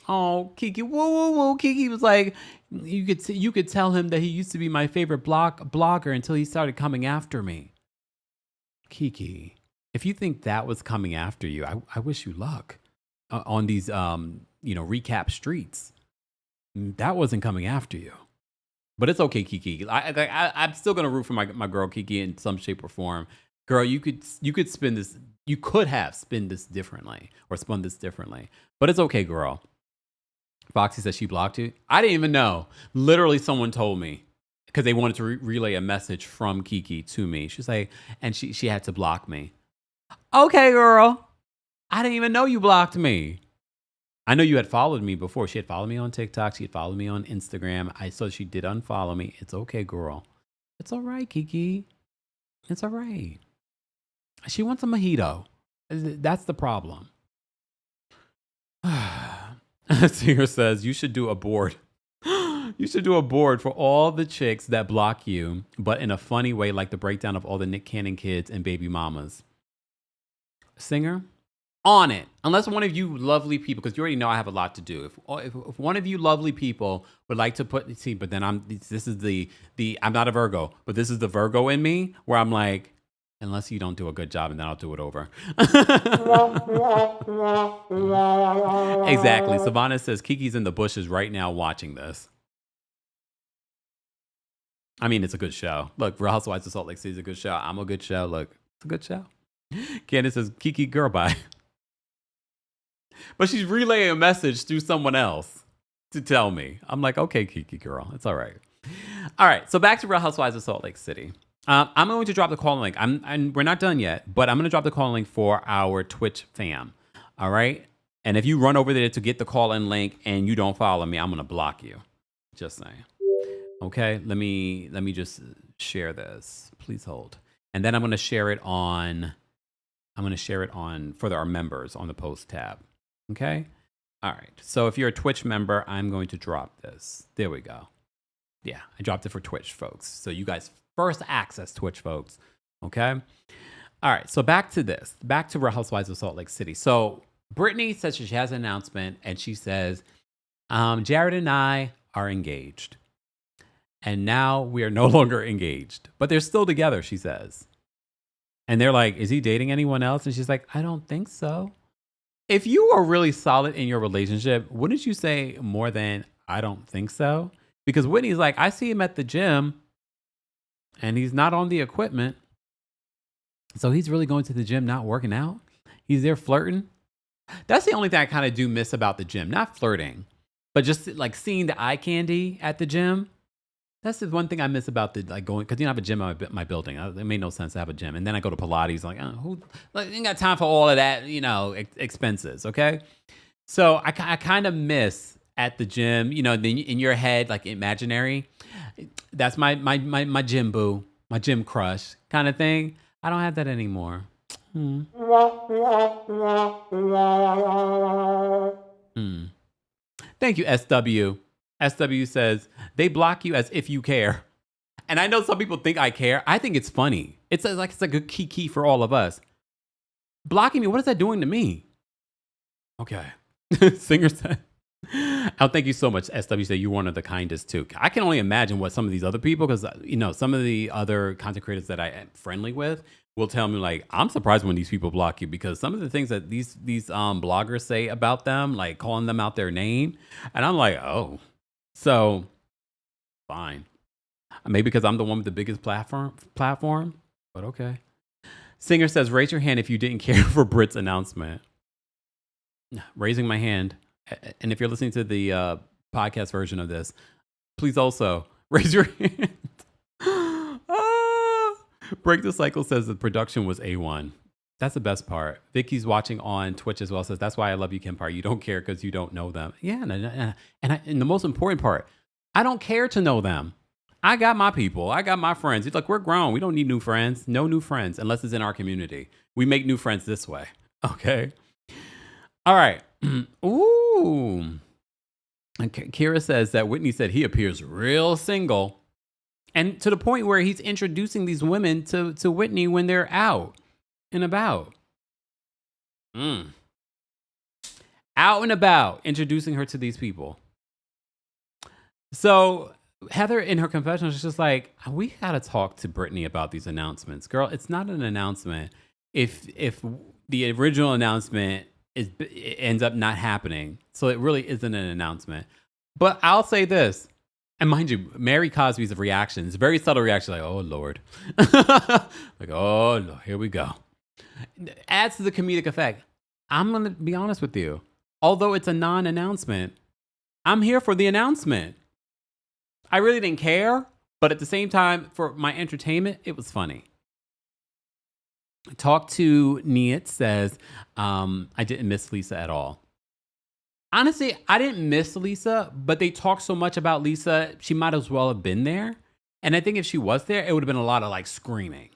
Oh, Kiki, whoa, whoa, whoa. Kiki was like, you could tell him that he used to be my favorite blogger until he started coming after me. Kiki, if you think that was coming after you, I wish you luck on these, recap streets. That wasn't coming after you. But it's okay, Kiki. I'm still gonna root for my girl Kiki in some shape or form. Girl, you could spin this. You could have spun this differently. But it's okay, girl. Foxy says she blocked you. I didn't even know. Literally, someone told me because they wanted to relay a message from Kiki to me. She's like, and she had to block me. Okay, girl. I didn't even know you blocked me. I know you had followed me before. She had followed me on TikTok. She had followed me on Instagram. So she did unfollow me. It's okay, girl. It's all right, Kiki. It's all right. She wants a mojito. That's the problem. Singer says you should do a board. You should do a board for all the chicks that block you, but in a funny way, like the breakdown of all the Nick Cannon kids and baby mamas. Singer, on it. Unless one of you lovely people, because you already know I have a lot to do. If one of you lovely people would like to but then I'm not a Virgo, but this is the Virgo in me where I'm like, unless you don't do a good job, and then I'll do it over. Exactly. Savannah says Kiki's in the bushes right now watching this. I mean, it's a good show. Look, Real Housewives of Salt Lake City is a good show. I'm a good show. Look, it's a good show. Candace says, Kiki, girl, bye. But she's relaying a message through someone else to tell me. I'm like, okay, Kiki, girl. It's all right. All right. So back to Real Housewives of Salt Lake City. I'm going to drop the call link. And we're not done yet, but I'm going to drop the call link for our Twitch fam. All right. And if you run over there to get the call in link and you don't follow me, I'm going to block you. Just saying. Okay. Let me just share this. Please hold. And then I'm going to share it on for our members on the post tab. Okay. All right. So if you're a Twitch member, I'm going to drop this. There we go. Yeah. I dropped it for Twitch folks. So you guys first access Twitch folks. Okay. All right. So back to Real Housewives of Salt Lake City. So Britney says she has an announcement and she says, Jared and I are engaged. And now we are no longer engaged, but they're still together, she says. And they're like, is he dating anyone else? And she's like, I don't think so. If you are really solid in your relationship, wouldn't you say more than I don't think so? Because Whitney's like, I see him at the gym and he's not on the equipment. So he's really going to the gym, not working out. He's there flirting. That's the only thing I kind of do miss about the gym. Not flirting, but just like seeing the eye candy at the gym. That's the one thing I miss about going, because you don't have a gym at my building. It made no sense to have a gym. And then I go to Pilates, ain't got time for all of that, expenses, okay? So I kind of miss at the gym, in your head, like imaginary. That's my gym boo, my gym crush kind of thing. I don't have that anymore. Thank you, SW. SW says, they block you as if you care. And I know some people think I care. I think it's funny. It's like a good key for all of us. Blocking me, what is that doing to me? Okay. Singer said, oh, thank you so much. SW said, you're one of the kindest too. I can only imagine what some of these other people, because, some of the other content creators that I am friendly with will tell me, like, I'm surprised when these people block you, because some of the things that these bloggers say about them, like calling them out their name. And I'm like, oh. So, fine. Maybe because I'm the one with the biggest platform, but okay. Singer says, raise your hand if you didn't care for Brit's announcement. Raising my hand. And if you're listening to the podcast version of this, please also raise your hand. Break the Cycle says the production was A1. That's the best part. Vicky's watching on Twitch as well, says, that's why I love you, Kempire. You don't care because you don't know them. Yeah, and the most important part, I don't care to know them. I got my people. I got my friends. Look, we're grown. We don't need new friends. No new friends unless it's in our community. We make new friends this way. Okay? All right. Ooh. And Kira says that Whitney said he appears real single. And to the point where he's introducing these women to Whitney when they're out and about. out and about, introducing her to these people. So Heather, in her confessional, she's just like, we got to talk to Britney about these announcements. Girl, it's not an announcement. If the original announcement it ends up not happening, so it really isn't an announcement. But I'll say this, and mind you, Mary Cosby's reaction is a very subtle reaction, like, oh, Lord. Like, oh, Lord, here we go. Adds to the comedic effect. I'm going to be honest with you. Although it's a non-announcement, I'm here for the announcement. I really didn't care, but at the same time, for my entertainment, it was funny. Talk to Niet says, I didn't miss Lisa at all. Honestly, I didn't miss Lisa, but they talked so much about Lisa, she might as well have been there. And I think if she was there, it would have been a lot of like screaming.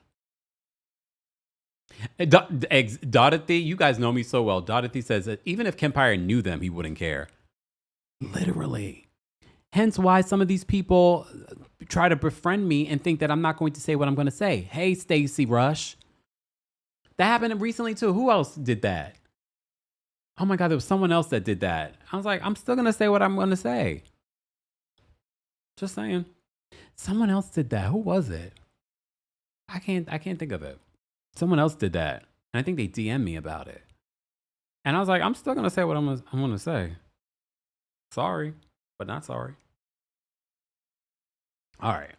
Dorothy, you guys know me so well. Dorothy says that even if Kempire knew them, he wouldn't care. Literally. Hence why some of these people try to befriend me and think that I'm not going to say what I'm going to say. Hey, Stacey Rush. That happened recently too. Who else did that? Oh my God, there was someone else that did that. I was like, I'm still going to say what I'm going to say. Just saying. Someone else did that. Who was it? I can't think of it. Someone else did that. And I think they DM'd me about it. And I was like, I'm still going to say what I'm going to say. Sorry, but not sorry. All right.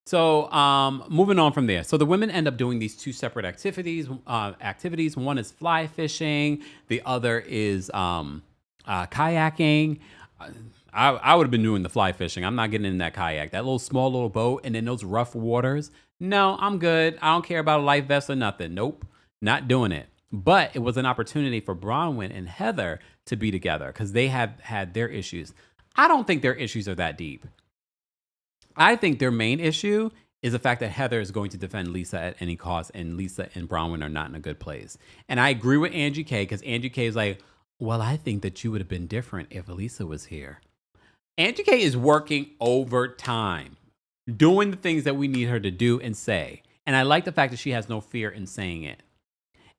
So moving on from there. So the women end up doing these two separate activities. One is fly fishing. The other is kayaking. I would have been doing the fly fishing. I'm not getting in that kayak. That small little boat and then those rough waters. No, I'm good. I don't care about a life vest or nothing. Nope, not doing it. But it was an opportunity for Bronwyn and Heather to be together because they have had their issues. I don't think their issues are that deep. I think their main issue is the fact that Heather is going to defend Lisa at any cost, and Lisa and Bronwyn are not in a good place. And I agree with Angie K because Angie K is like, well, I think that you would have been different if Lisa was here. Angie K is working overtime, doing the things that we need her to do and say. And I like the fact that she has no fear in saying it.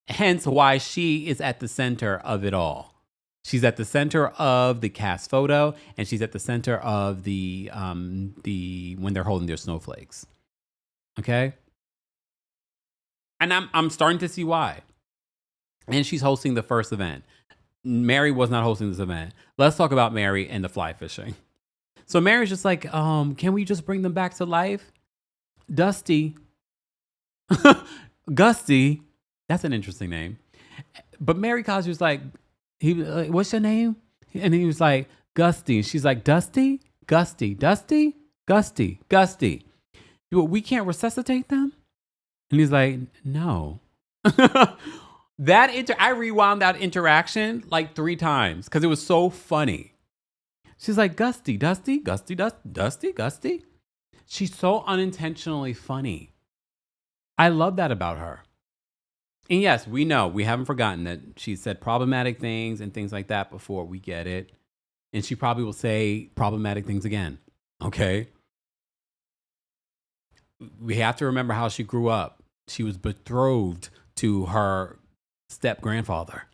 Hence why she is at the center of it all. She's at the center of the cast photo, and she's at the center of the when they're holding their snowflakes. Okay? And I'm starting to see why. And she's hosting the first event. Mary was not hosting this event. Let's talk about Mary and the fly fishing. So Mary's just like, can we just bring them back to life? Dusty. Gusty. That's an interesting name. But Mary Cosby was like, what's your name? And he was like, Gusty. And she's like, Dusty? Gusty. Dusty? Gusty. Gusty. We can't resuscitate them? And he's like, no. I rewound that interaction like 3 times because it was so funny. She's like, Gusty, Dusty, Gusty, Dusty, Gusty. She's so unintentionally funny. I love that about her. And yes, we know, we haven't forgotten that she said problematic things and things like that before. We get it. And she probably will say problematic things again. Okay? We have to remember how she grew up. She was betrothed to her step-grandfather.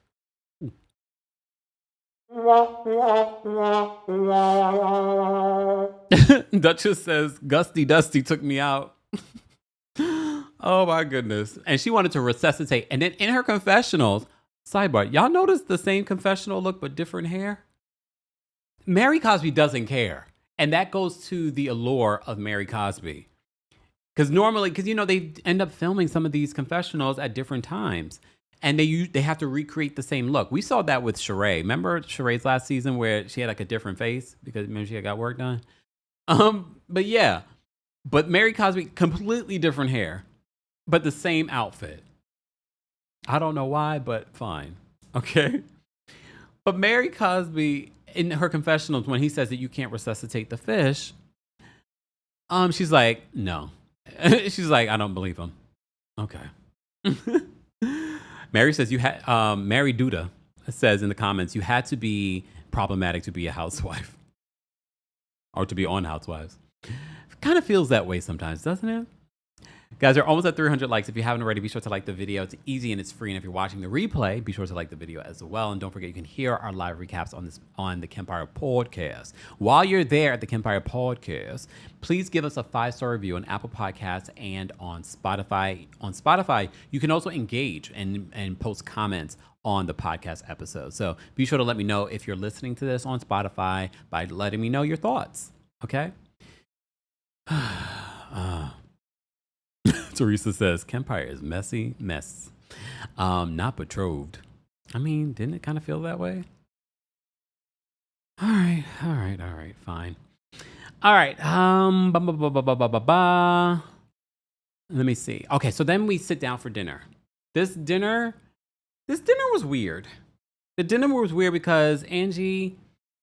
Duchess says, Gusty Dusty took me out. Oh my goodness. And she wanted to resuscitate. And then in her confessionals, sidebar, y'all notice the same confessional look but different hair? Mary Cosby doesn't care. And that goes to the allure of Mary Cosby. Because normally, they end up filming some of these confessionals at different times. And they have to recreate the same look. We saw that with Sheree. Remember Sheree's last season where she had like a different face because maybe she had got work done? But yeah. But Mary Cosby, completely different hair. But the same outfit. I don't know why, but fine. Okay. But Mary Cosby, in her confessionals, when he says that you can't resuscitate the fish, she's like, no. She's like, I don't believe him. Okay. Mary says Mary Duda says in the comments, you had to be problematic to be a housewife. Or to be on Housewives. Kind of feels that way sometimes, doesn't it? Guys, we're almost at 300 likes. If you haven't already, be sure to like the video. It's easy and it's free. And if you're watching the replay, be sure to like the video as well. And don't forget, you can hear our live recaps on the Kempire podcast. While you're there at the Kempire podcast, please give us a 5-star review on Apple Podcasts and on Spotify. On Spotify, you can also engage and post comments on the podcast episode. So be sure to let me know if you're listening to this on Spotify by letting me know your thoughts. Okay? Teresa says, Kempire is messy mess. Not betrothed. I mean, didn't it kind of feel that way? All right, fine. All right. Let me see. Okay, so then we sit down for dinner. This dinner was weird. The dinner was weird because Angie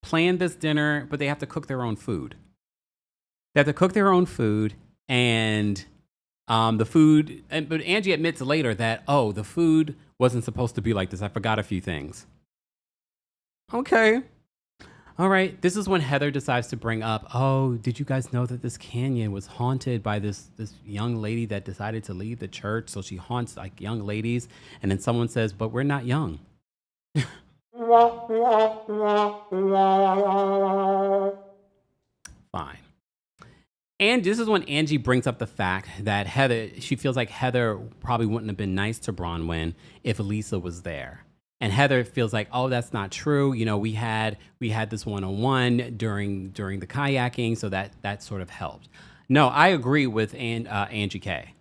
planned this dinner, but they have to cook their own food. They have to cook their own food, and but Angie admits later that, the food wasn't supposed to be like this. I forgot a few things. Okay. All right. This is when Heather decides to bring up, did you guys know that this canyon was haunted by this young lady that decided to leave the church? So she haunts like young ladies. And then someone says, but we're not young. Fine. And this is when Angie brings up the fact that she feels like Heather probably wouldn't have been nice to Bronwyn if Lisa was there. And Heather feels like, that's not true. You know, we had this one-on-one during the kayaking, so that sort of helped. No, I agree with Angie K.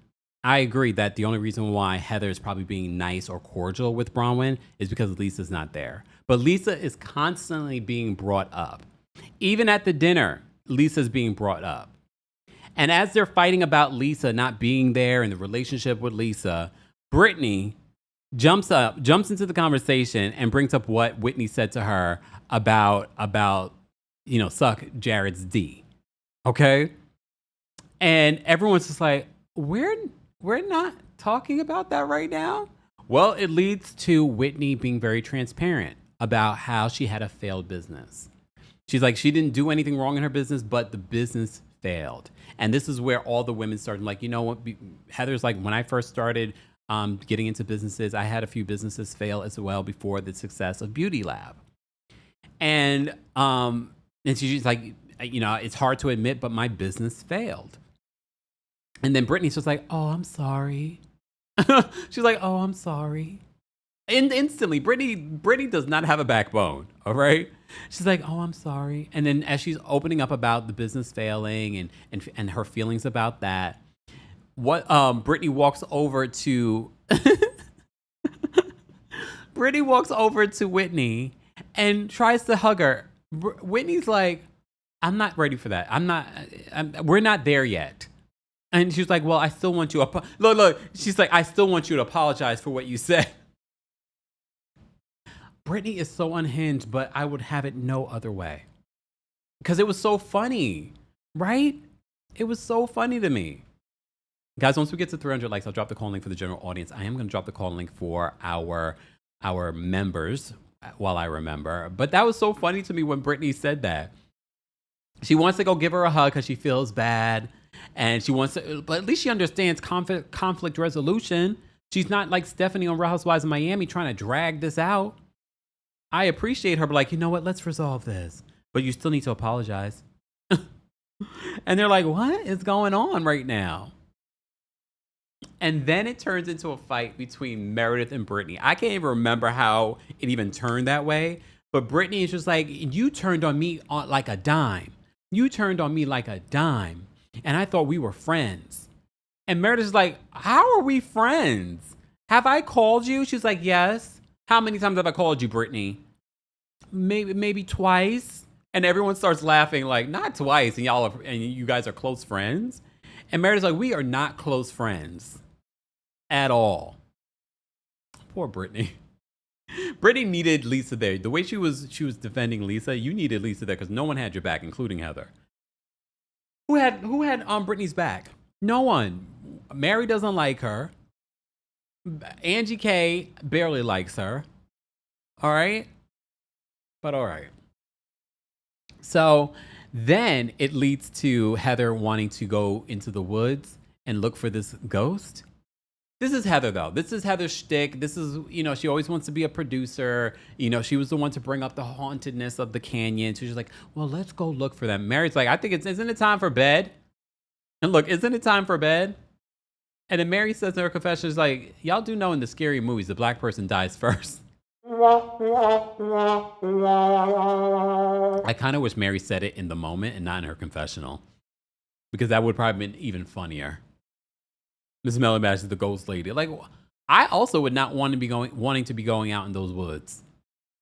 I agree that the only reason why Heather is probably being nice or cordial with Bronwyn is because Lisa's not there. But Lisa is constantly being brought up. Even at the dinner, Lisa's being brought up. And as they're fighting about Lisa not being there and the relationship with Lisa, Britney jumps into the conversation and brings up what Whitney said to her about suck Jared's D. Okay? And everyone's just like, we're not talking about that right now. Well, it leads to Whitney being very transparent about how she had a failed business. She's like, she didn't do anything wrong in her business, but the business failed. And this is where all the women started like, you know what? Heather's like, when I first started getting into businesses, I had a few businesses fail as well before the success of Beauty Lab. And she's like, it's hard to admit, but my business failed. And then Britney's just like, I'm sorry. She's like, I'm sorry. And instantly, Britney does not have a backbone, all right? She's like, I'm sorry. And then as she's opening up about the business failing and her feelings about that, Britney walks over to Whitney and tries to hug her. Whitney's like, I'm not ready for that. We're not there yet. And she's like, well, I still want you. Look. She's like, I still want you to apologize for what you said. Britney is so unhinged, but I would have it no other way. Because it was so funny, right? It was so funny to me. Guys, once we get to 300 likes, I'll drop the call link for the general audience. I am going to drop the call link for our members while I remember. But that was so funny to me when Britney said that. She wants to go give her a hug because she feels bad. And she wants to, but at least she understands conflict resolution. She's not like Stephanie on Real Housewives of Miami trying to drag this out. I appreciate her, but like, you know what? Let's resolve this. But you still need to apologize. And they're like, what is going on right now? And then it turns into a fight between Meredith and Britney. I can't even remember how it even turned that way. But Britney is just like, you turned on me like a dime. You turned on me like a dime. And I thought we were friends. And Meredith's like, how are we friends? Have I called you? She's like, yes. How many times have I called you, Britney? Maybe twice. And everyone starts laughing like, not twice. And you guys are close friends. And Meredith's like, we are not close friends at all. Poor Britney. Britney needed Lisa there. The way she was defending Lisa, you needed Lisa there because no one had your back, including Heather. Who had Britney's back? No one. Mary doesn't like her. Angie K barely likes her. All right? But all right. So then it leads to Heather wanting to go into the woods and look for this ghost. This is Heather, though. This is Heather's shtick. This is, she always wants to be a producer. She was the one to bring up the hauntedness of the canyon. So she's like, well, let's go look for them. Mary's like, I think isn't it time for bed? And look, isn't it time for bed? And then Mary says in her confession, she's like, y'all do know in the scary movies, the black person dies first. I kind of wish Mary said it in the moment and not in her confessional, because that would probably been even funnier. Miss Melody imagines the ghost lady. Like, I also would not wanting to be going out in those woods.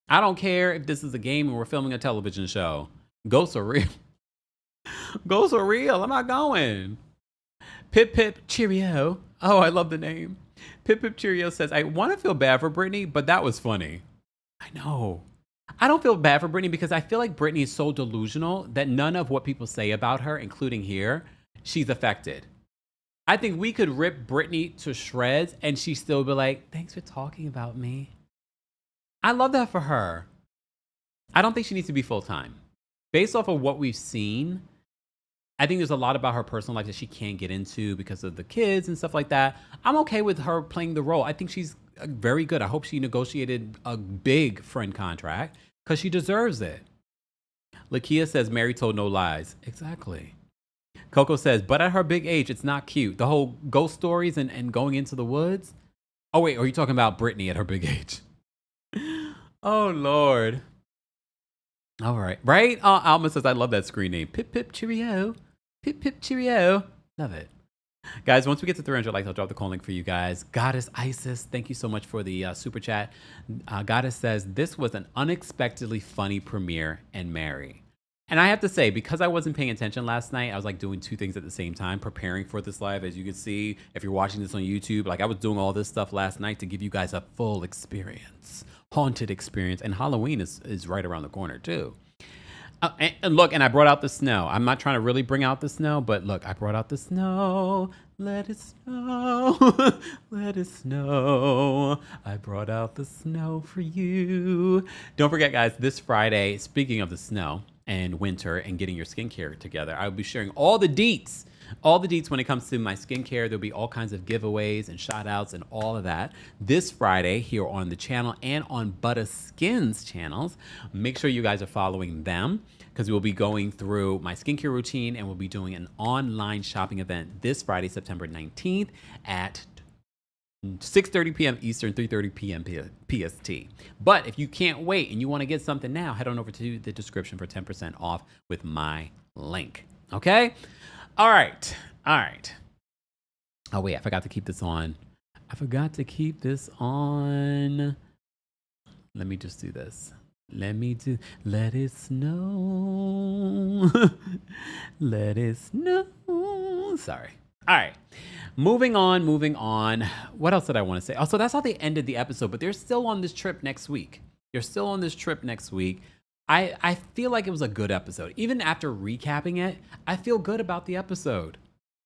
I don't care if this is a game and we're filming a television show. Ghosts are real. Ghosts are real. I'm not going. Pip Pip Cheerio. Oh, I love the name. Pip Pip Cheerio says, I want to feel bad for Britney, but that was funny. I know. I don't feel bad for Britney because I feel like Britney is so delusional that none of what people say about her, including here, she's affected. I think we could rip Britney to shreds and she still be like, thanks for talking about me. I love that for her. I don't think she needs to be full-time. Based off of what we've seen, I think there's a lot about her personal life that she can't get into because of the kids and stuff like that. I'm okay with her playing the role. I think she's very good. I hope she negotiated a big friend contract because she deserves it. Lakia says, Mary told no lies. Exactly. Coco says, but at her big age, it's not cute. The whole ghost stories and going into the woods. Oh, wait, are you talking about Britney at her big age? Oh, Lord. All right. Right? Alma says, I love that screen name. Pip, pip, cheerio. Pip, pip, cheerio. Love it. Guys, once we get to 300 likes, I'll drop the call link for you guys. Goddess Isis, thank you so much for the super chat. Goddess says, this was an unexpectedly funny premiere and Mary. And I have to say, because I wasn't paying attention last night, I was like doing two things at the same time, preparing for this live. As you can see, if you're watching this on YouTube, like I was doing all this stuff last night to give you guys a full experience, haunted experience. And Halloween is right around the corner too. And look, and I brought out the snow. I'm not trying to really bring out the snow, but look, I brought out the snow. Let it snow. Let it snow. I brought out the snow for you. Don't forget, guys, this Friday, speaking of the snow and winter and getting your skincare together, I'll be sharing all the deets when it comes to my skincare. There'll be all kinds of giveaways and shout outs and all of that this Friday here on the channel and on Butter Skin's channels. Make sure you guys are following them because we'll be going through my skincare routine and we'll be doing an online shopping event this Friday, September 19th at 6:30 p.m. Eastern, 3:30 p.m. PST. But if you can't wait and you want to get something now, head on over to the description for 10% off with my link. Okay? All right. Oh, wait, I forgot to keep this on. Let me just do this. Let it snow. Let it snow. Sorry. All right. Moving on. What else did I want to say? Oh, so that's how they ended the episode, but they're still on this trip next week. I feel like it was a good episode. Even after recapping it, I feel good about the episode.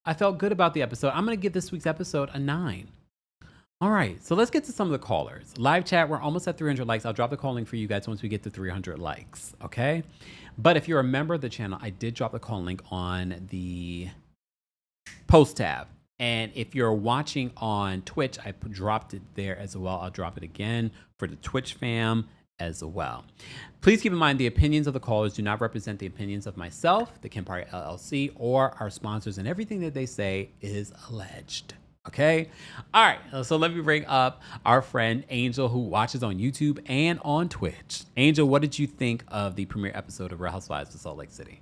I'm going to give this week's episode a 9. All right, so let's get to some of the callers. Live chat, we're almost at 300 likes. I'll drop the call link for you guys once we get to 300 likes, okay? But if you're a member of the channel, I did drop the call link on the post tab. And if you're watching on Twitch, I dropped it there as well. I'll drop it again for the Twitch fam as well. Please keep in mind the opinions of the callers do not represent the opinions of myself, TheKempire LLC, or our sponsors, and everything that they say is alleged. Okay? All right, so let me bring up our friend Angel, who watches on YouTube and on Twitch. Angel, what did you think of the premiere episode of Real Housewives of Salt Lake City?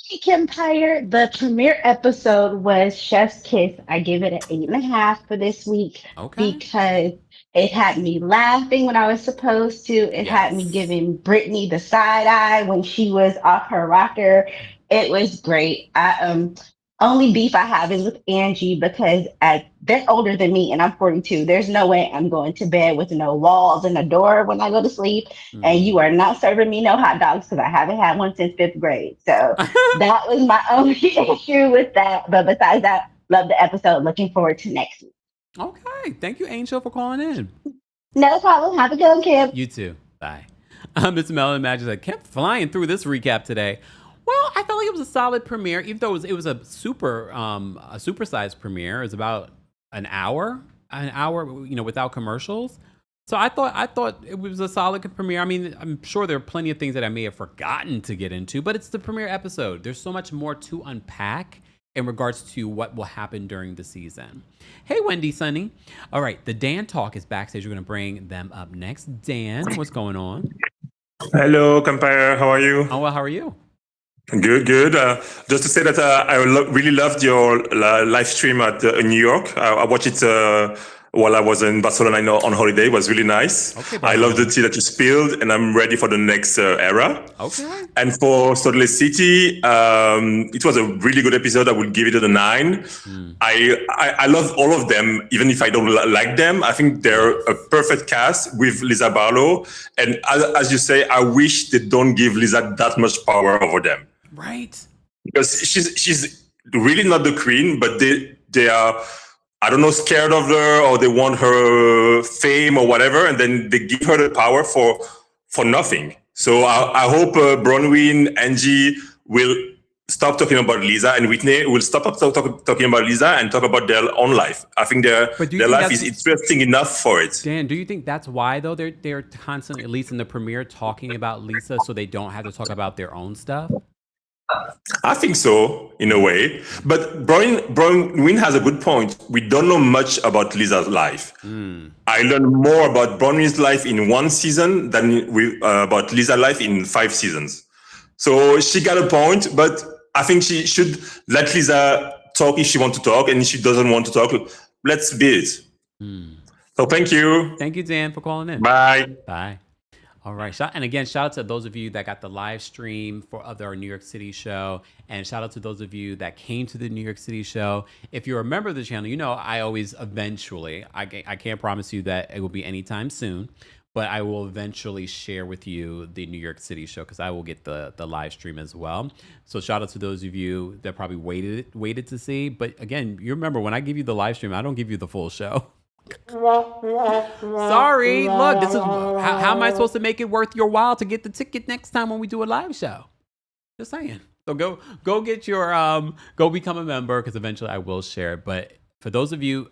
Hey, Kempire. The premiere episode was Chef's Kiss. I give it an 8.5 for this week because it had me laughing when I was supposed to. It had me giving Britney the side eye when she was off her rocker. It was great. Only beef I have is with Angie because they're older than me and I'm 42. There's no way I'm going to bed with no walls and a door when I go to sleep. Mm-hmm. And you are not serving me no hot dogs because I haven't had one since 5th grade. So that was my only issue with that. But besides that, love the episode. Looking forward to next week. Okay. Thank you, Angel, for calling in. No problem. Have a good one, Kim. You too. Bye. Mr. Melon Magic said, kept flying through this recap today. Well, I felt like it was a solid premiere, even though it was a supersized premiere. It was about an hour, without commercials. So I thought it was a solid premiere. I mean, I'm sure there are plenty of things that I may have forgotten to get into, but it's the premiere episode. There's so much more to unpack in regards to what will happen during the season. Hey, Wendy, Sunny. All right, the Dan Talk is backstage. We're going to bring them up next. Dan, what's going on? Hello, Kempire. How are you? Oh, well, how are you? Good, good. Just to say that I really loved your live stream at New York. I watched it while I was in Barcelona on holiday. It was really nice. Okay, I love the tea that you spilled, and I'm ready for the next era. Okay. And for Salt Lake City, it was a really good episode. I would give it a 9. I love all of them, even if I don't like them. I think they're a perfect cast with Lisa Barlow. And as you say, I wish they don't give Lisa that much power over them. Right. Because she's really not the queen, but they are, I don't know, scared of her, or they want her fame or whatever, and then they give her the power for nothing. So I hope Bronwyn, Angie will stop talking about Lisa, and Whitney will stop talking about Lisa and talk about their own life. I think their life is interesting enough for it. Dan, do you think that's why, though, they're constantly, at least in the premiere, talking about Lisa so they don't have to talk about their own stuff? I think so, in a way. But Bronwyn has a good point. We don't know much about Lisa's life. I learned more about Bronwyn's life in 1 season than about Lisa's life in 5 seasons. So she got a point, but I think she should let Lisa talk if she wants to talk, and if she doesn't want to talk, let's be it. So thank you. Thank you, Dan, for calling in. Bye. Bye. All right. And again, shout out to those of you that got the live stream for our New York City show. And shout out to those of you that came to the New York City show. If you're a member of the channel, you know I always eventually, I can't promise you that it will be anytime soon, but I will eventually share with you the New York City show, because I will get the live stream as well. So shout out to those of you that probably waited to see. But again, you remember, when I give you the live stream, I don't give you the full show. Sorry. Look, this is how am I supposed to make it worth your while to get the ticket next time when we do a live show? Just saying. So go get your go become a member, because eventually I will share. But for those of you,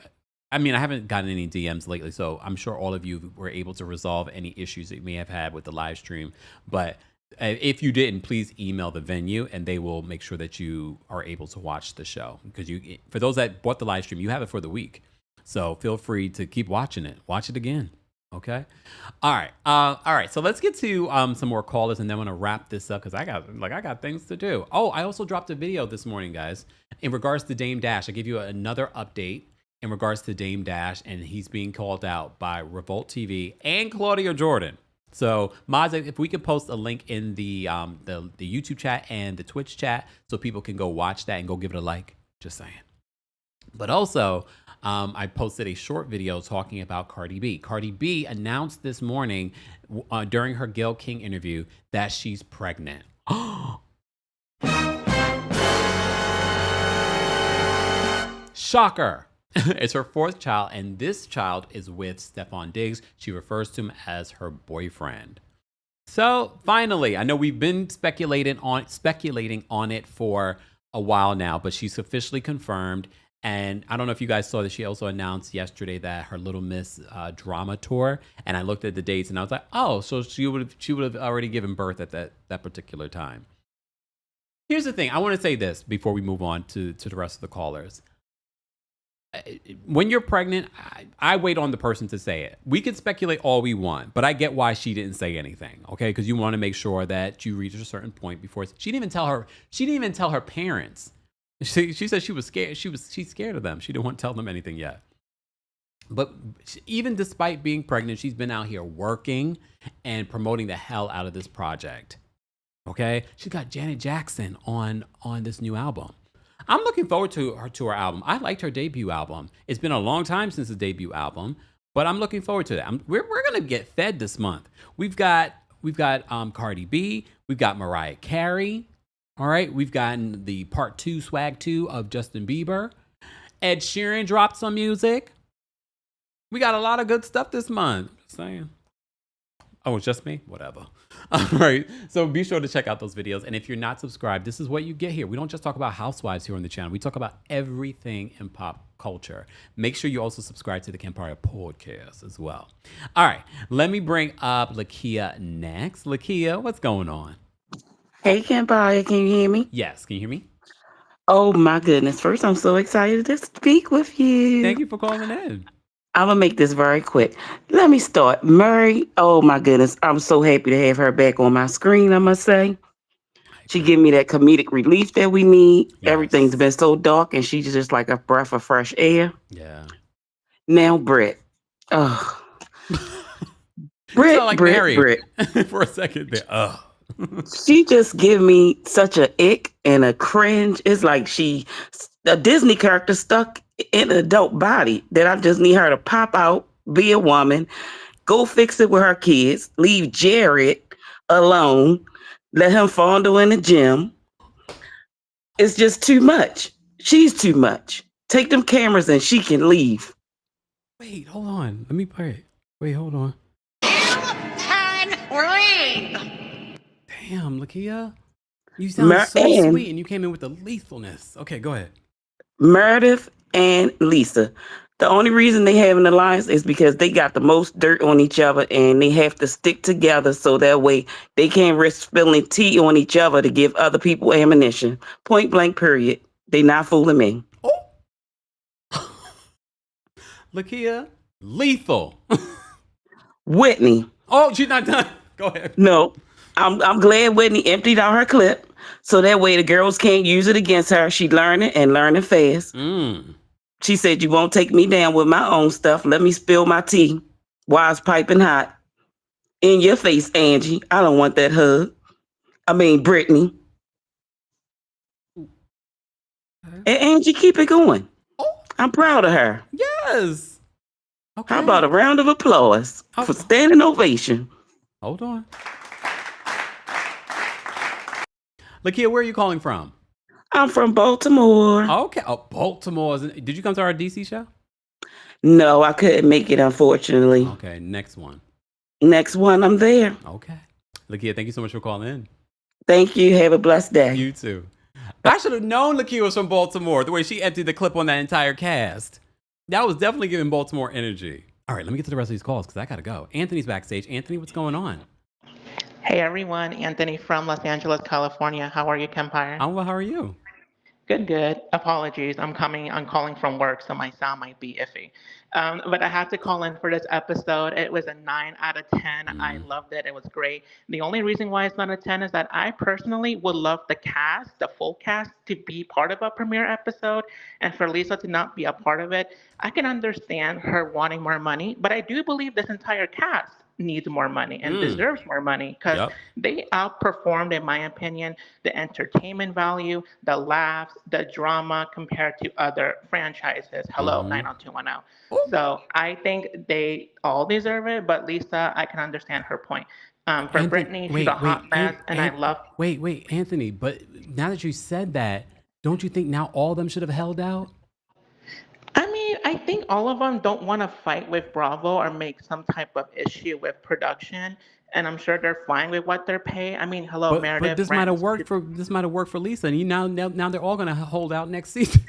I mean, I haven't gotten any DMs lately, so I'm sure all of you were able to resolve any issues that you may have had with the live stream. But if you didn't, please email the venue, and they will make sure that you are able to watch the show. Because for those that bought the live stream, you have it for the week. So feel free to keep watching it. Watch it again. Okay. All right. All right. So let's get to some more callers, and then I'm going to wrap this up, because I got things to do. Oh, I also dropped a video this morning, guys, in regards to Dame Dash. I give you another update in regards to Dame Dash, and he's being called out by Revolt TV and Claudia Jordan. So mods, if we could post a link in the YouTube chat and the Twitch chat, so people can go watch that and go give it a like. Just saying. But also, I posted a short video talking about Cardi B. Cardi B announced this morning during her Gayle King interview that she's pregnant. Shocker. It's her 4th child, and this child is with Stefon Diggs. She refers to him as her boyfriend. So finally, I know we've been speculating on it for a while now, but she's officially confirmed. And I don't know if you guys saw that she also announced yesterday that her Little Miss drama tour. And I looked at the dates, and I was like, oh, so she would have already given birth at that particular time. Here's the thing. I want to say this before we move on to the rest of the callers. When you're pregnant, I wait on the person to say it. We can speculate all we want, but I get why she didn't say anything. Okay, because you want to make sure that you reach a certain point before. She didn't even tell her parents. She said she was scared. She's scared of them. She didn't want to tell them anything yet. But even despite being pregnant, she's been out here working and promoting the hell out of this project. Okay, she got Janet Jackson on this new album. I'm looking forward to her album. I liked her debut album. It's been a long time since the debut album, but I'm looking forward to that. We're gonna get fed this month. We've got Cardi B. We've got Mariah Carey. All right, we've gotten the part 2, swag 2 of Justin Bieber. Ed Sheeran dropped some music. We got a lot of good stuff this month. Just saying. Oh, it's just me? Whatever. All right. So be sure to check out those videos. And if you're not subscribed, this is what you get here. We don't just talk about housewives here on the channel. We talk about everything in pop culture. Make sure you also subscribe to the Kempire podcast as well. All right. Let me bring up Lakia next. Lakia, what's going on? Hey, Kempire, can you hear me? Yes. Can you hear me? Oh, my goodness. First, I'm so excited to speak with you. Thank you for calling in. I'm going to make this very quick. Let me start. Murray, oh, my goodness. I'm so happy to have her back on my screen, I must say. She give me that comedic relief that we need. Yes. Everything's been so dark, and she's just like a breath of fresh air. Yeah. Now, Britt. Oh. Britt, like Britt. For a second there. Ugh. She just give me such a ick and a cringe. It's like a Disney character stuck in an adult body that I just need her to pop out, be a woman, go fix it with her kids, leave Jared alone, let him fondle in the gym. It's just too much. She's too much. Take them cameras and she can leave. Wait, hold on. Let me pray. Wait, hold on. Damn, Lakia. You sound so sweet and you came in with the lethalness. Okay, go ahead. Meredith and Lisa. The only reason they have an alliance is because they got the most dirt on each other and they have to stick together so that way they can't risk spilling tea on each other to give other people ammunition. Point blank, period. They not fooling me. Oh. Lakia, lethal. Whitney. Oh, she's not done. Go ahead. No. I'm glad Whitney emptied out her clip so that way the girls can't use it against her. She learning fast. She said, you won't take me down with my own stuff. Let me spill my tea while it's piping hot. In your face, Angie. I don't want that hug. I mean, Britney. And Angie, keep it going. I'm proud of her. Yes. Okay. How about a round of applause for standing ovation? Hold on. Lakia, where are you calling from? I'm from Baltimore. Okay. Oh, Baltimore. Did you come to our DC show? No, I couldn't make it, unfortunately. Okay, next one. Next one, I'm there. Okay. Lakia, thank you so much for calling in. Thank you. Have a blessed day. You too. I should have known Lakia was from Baltimore, the way she emptied the clip on that entire cast. That was definitely giving Baltimore energy. All right, let me get to the rest of these calls because I got to go. Anthony's backstage. Anthony, what's going on? Hey everyone, Anthony from Los Angeles, California. How are you, Kempire? I'm well, how are you? Good. Apologies. I'm calling from work, so my sound might be iffy. But I had to call in for this episode. It was a 9 out of 10. I loved it. It was great. The only reason why it's not a 10 is that I personally would love the cast, the full cast, to be part of a premiere episode, and for Lisa to not be a part of it. I can understand her wanting more money, but I do believe this entire cast needs more money and deserves more money because they outperformed, in my opinion, the entertainment value, the laughs, the drama compared to other franchises. Hello, 90210. So I think they all deserve it, but Lisa, I can understand her point. For Britney, she's a hot mess, and I love... Wait, Anthony, but now that you said that, don't you think now all of them should have held out? I mean, I think all of them don't want to fight with Bravo or make some type of issue with production, and I'm sure they're fine with what they're paid. I mean, hello, Meredith. But this might have worked for Lisa, and now they're all going to hold out next season.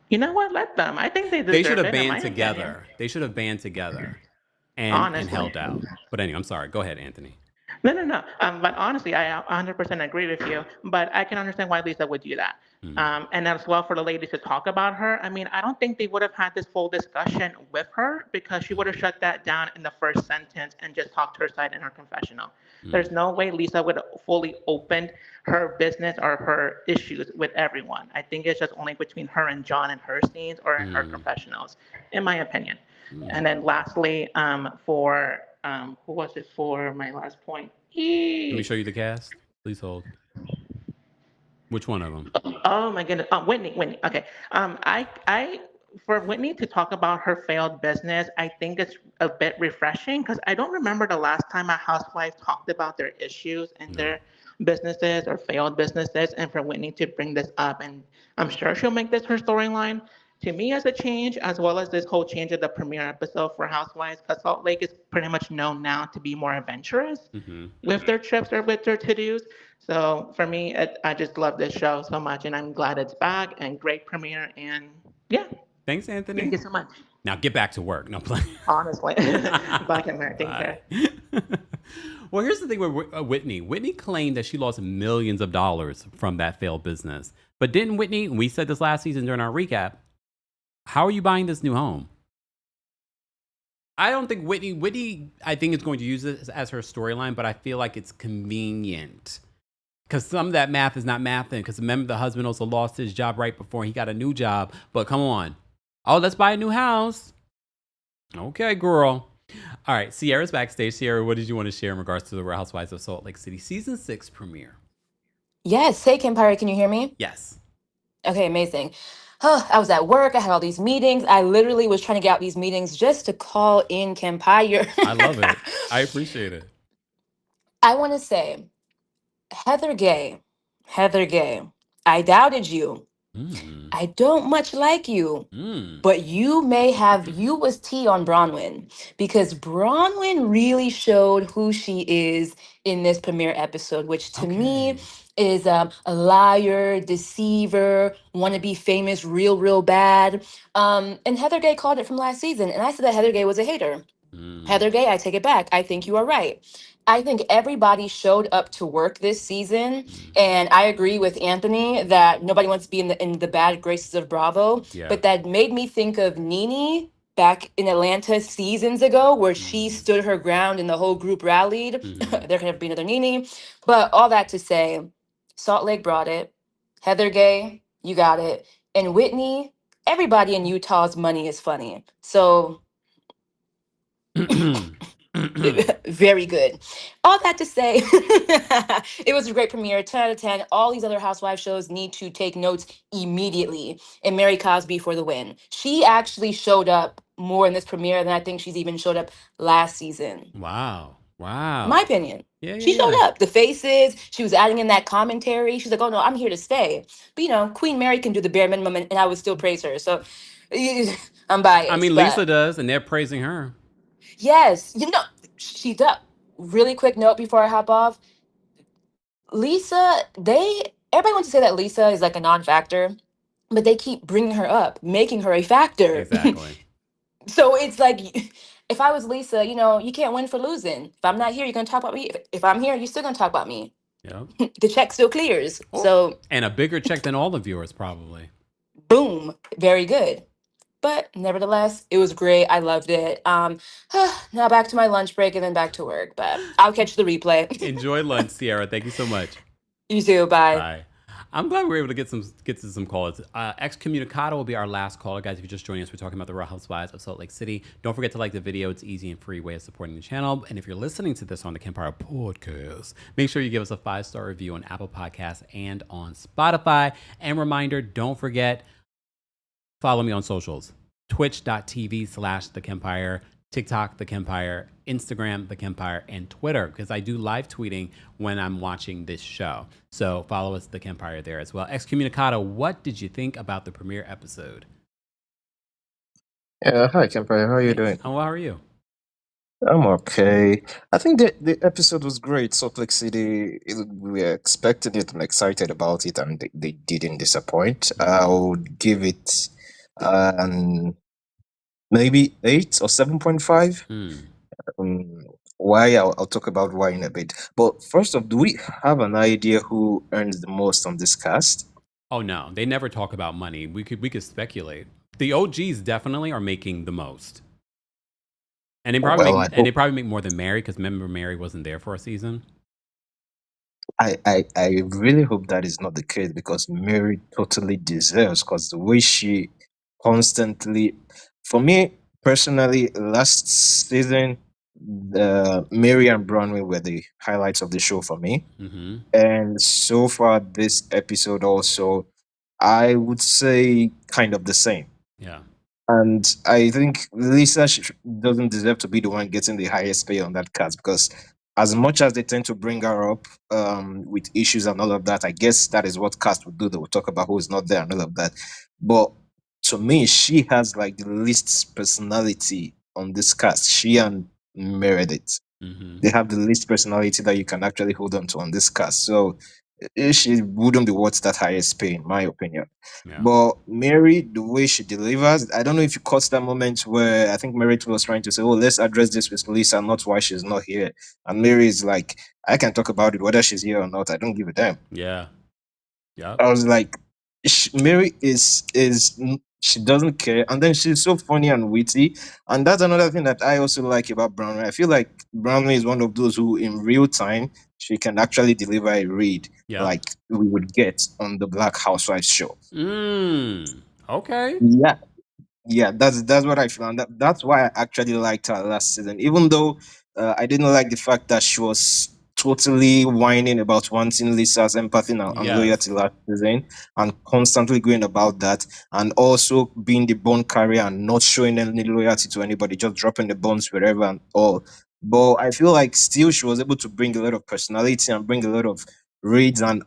You know what? Let them. I think they deserve They should have it, banned together. They should have banned together and held out. But anyway, I'm sorry. Go ahead, Anthony. No. But honestly, I 100% agree with you. But I can understand why Lisa would do that. And as well for the ladies to talk about her. I mean, I don't think they would have had this full discussion with her because she would have shut that down in the first sentence and just talked to her side in her confessional. There's no way Lisa would have fully opened her business or her issues with everyone. I think it's just only between her and John and her scenes or in her confessionals, in my opinion. And then lastly, for who was it for my last point? Let me show you the cast. Please hold. Which one of them? Oh my goodness. Whitney. Okay. I for Whitney to talk about her failed business, I think it's a bit refreshing because I don't remember the last time a housewife talked about their issues and their businesses or failed businesses, and for Whitney to bring this up, and I'm sure she'll make this her storyline. To me, as a change, as well as this whole change of the premiere episode for Housewives, because Salt Lake is pretty much known now to be more adventurous with their trips or with their to-dos. So for me, I just love this show so much, and I'm glad it's back and great premiere. And yeah, Thanks, Anthony. thank you so much. Now get back to work. No play. Honestly, bye, Kempire. Take care. Well, here's the thing with Whitney. Whitney claimed that she lost millions of dollars from that failed business. But didn't Whitney, we said this last season during our recap, how are you buying this new home? I don't think Whitney, I think is going to use this as her storyline, but I feel like it's convenient. Because some of that math is not mathing. Because remember, the husband also lost his job right before he got a new job. But come on. Oh, let's buy a new house. Okay, girl. All right, Sierra's backstage. Sierra, what did you want to share in regards to the Real Housewives of Salt Lake City Season 6 premiere? Yes. Hey, Kempire, can you hear me? Yes. Okay, amazing. I was at work. I had all these meetings. I literally was trying to get out these meetings just to call in Kempire. I love it. I appreciate it. I want to say, Heather Gay, I doubted you. I don't much like you, but you was tea on Bronwyn, because Bronwyn really showed who she is in this premiere episode, which to me is a liar, deceiver, want to be famous real bad. And Heather Gay called it from last season, and I said that Heather Gay was a hater. Heather Gay, I take it back. I think you are right. I think everybody showed up to work this season, and I agree with Anthony that nobody wants to be in the bad graces of Bravo. Yeah. But that made me think of Nene back in Atlanta seasons ago, where she stood her ground and the whole group rallied. There can never be another Nene. But all that to say, Salt Lake brought it. Heather Gay, you got it. And Whitney, everybody in Utah's money is funny. So very good. All that to say, it was a great premiere, 10 out of 10. All these other Housewives shows need to take notes immediately. And Mary Cosby for the win. She actually showed up more in this premiere than I think she's even showed up last season. Wow. My opinion. Yeah, She showed up. The faces, she was adding in that commentary. She's like, oh no, I'm here to stay. But Queen Mary can do the bare minimum, and I would still praise her. So I'm biased. I mean, but- Lisa does, and they're praising her. Yes, she does. Really quick note before I hop off. Lisa, everybody wants to say that Lisa is like a non-factor, but they keep bringing her up, making her a factor. Exactly. So it's like, if I was Lisa, you can't win for losing. If I'm not here, you're gonna talk about me. If I'm here, you're still gonna talk about me. Yep. The check still clears. So and a bigger check than all the viewers probably. Boom, very good. But nevertheless, it was great. I loved it. Now back to my lunch break and then back to work. But I'll catch the replay. Enjoy lunch, Sierra. Thank you so much. You too. Bye. Bye. I'm glad we were able to get to some calls. Excommunicado will be our last caller, guys. If you're just joining us, we're talking about the Real Housewives of Salt Lake City. Don't forget to like the video. It's easy and free way of supporting the channel. And if you're listening to this on the Kempire podcast, make sure you give us a 5-star review on Apple Podcasts and on Spotify. And reminder, don't forget, follow me on socials. Twitch.tv/TheKempire, TikTok, TheKempire, Instagram, TheKempire, and Twitter, because I do live tweeting when I'm watching this show. So follow us, TheKempire, there as well. Excommunicado, what did you think about the premiere episode? Yeah, hi, Kempire. How are you doing? Oh, how are you? I'm okay. I think the episode was great. Salt Lake City, we were expecting it and excited about it, and they didn't disappoint. I would give it maybe 8 or 7.5. Why? I'll talk about why in a bit. But first off, do we have an idea who earns the most on this cast? Oh no, they never talk about money. We could speculate. The OGs definitely are making the most, and they probably they probably make more than Mary, because remember Mary wasn't there for a season. I really hope that is not the case, because Mary totally deserves, because the way she constantly, for me personally, last season, Mary and Bronwyn were the highlights of the show for me. And so far this episode also, I would say kind of the same. Yeah. And I think Lisa doesn't deserve to be the one getting the highest pay on that cast, because as much as they tend to bring her up with issues and all of that, I guess that is what cast would do. They will talk about who is not there and all of that. But to me, she has like the least personality on this cast. She and Meredith. Mm-hmm. They have the least personality that you can actually hold on to on this cast. So she wouldn't be worth that highest pay, in my opinion. Yeah. But Mary, the way she delivers, I don't know if you caught that moment where I think Meredith was trying to say, "Oh, let's address this with Lisa, not why she's not here." And Mary is like, "I can talk about it whether she's here or not. I don't give a damn." Yeah. Yeah. I was like, Mary is she doesn't care, and then she's so funny and witty, and that's another thing that I also like about Bronwyn. I feel like Bronwyn is one of those who, in real time, she can actually deliver a read like we would get on the Black Housewives show. Okay. Yeah, that's what I found. That's why I actually liked her last season, even though I didn't like the fact that she was totally whining about wanting Lisa's empathy and loyalty last season, and constantly going about that, and also being the bone carrier and not showing any loyalty to anybody, just dropping the bones wherever and all. But I feel like still she was able to bring a lot of personality and bring a lot of reads, and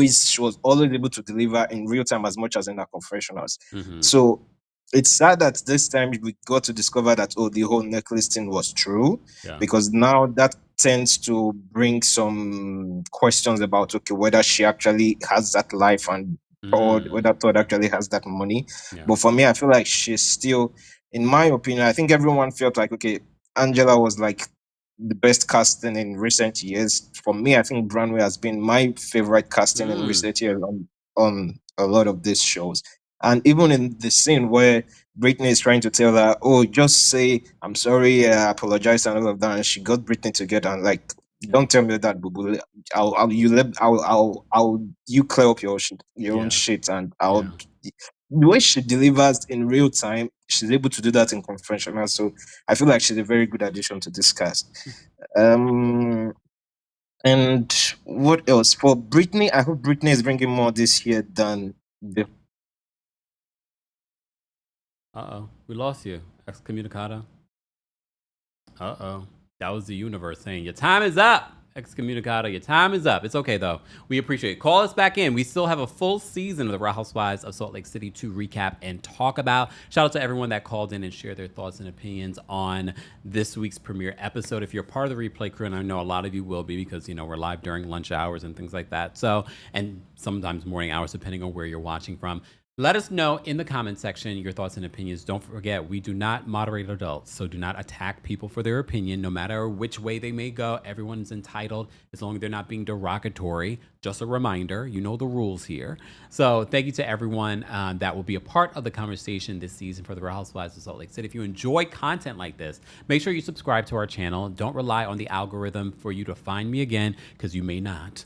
she was always able to deliver in real time as much as in her confessionals. Mm-hmm. So it's sad that this time we got to discover that the whole necklace thing was true, because now that tends to bring some questions about whether she actually has that life and or whether Todd actually has that money. But for me, I feel like she's still, in my opinion, I think everyone felt like Angela was like the best casting in recent years. For me, I think Bronwyn has been my favorite casting in recent years on a lot of these shows. And even in the scene where Britney is trying to tell her, "Oh, just say I'm sorry, apologize," and all of that, and she got Britney together and like, "Don't tell me that, boo boo. I'll you clear up your own shit, and I'll." The way she delivers in real time, she's able to do that in confessional. So I feel like she's a very good addition to this cast. And what else for Britney? I hope Britney is bringing more this year than the. We lost you. Excommunicado. That was the universe saying your time is up. Excommunicado, your time is up. It's okay though. We appreciate it. Call us back in. We still have a full season of the Real Housewives of Salt Lake City to recap and talk about. Shout out to everyone that called in and shared their thoughts and opinions on this week's premiere episode. If you're part of the replay crew, and I know a lot of you will be because we're live during lunch hours and things like that. So, and sometimes morning hours depending on where you're watching from. Let us know in the comment section your thoughts and opinions. Don't forget, we do not moderate adults, so do not attack people for their opinion, no matter which way they may go. Everyone's entitled, as long as they're not being derogatory. Just a reminder, you know the rules here. So thank you to everyone that will be a part of the conversation this season for the Real Housewives of Salt Lake City. If you enjoy content like this, make sure you subscribe to our channel. Don't rely on the algorithm for you to find me again, because you may not.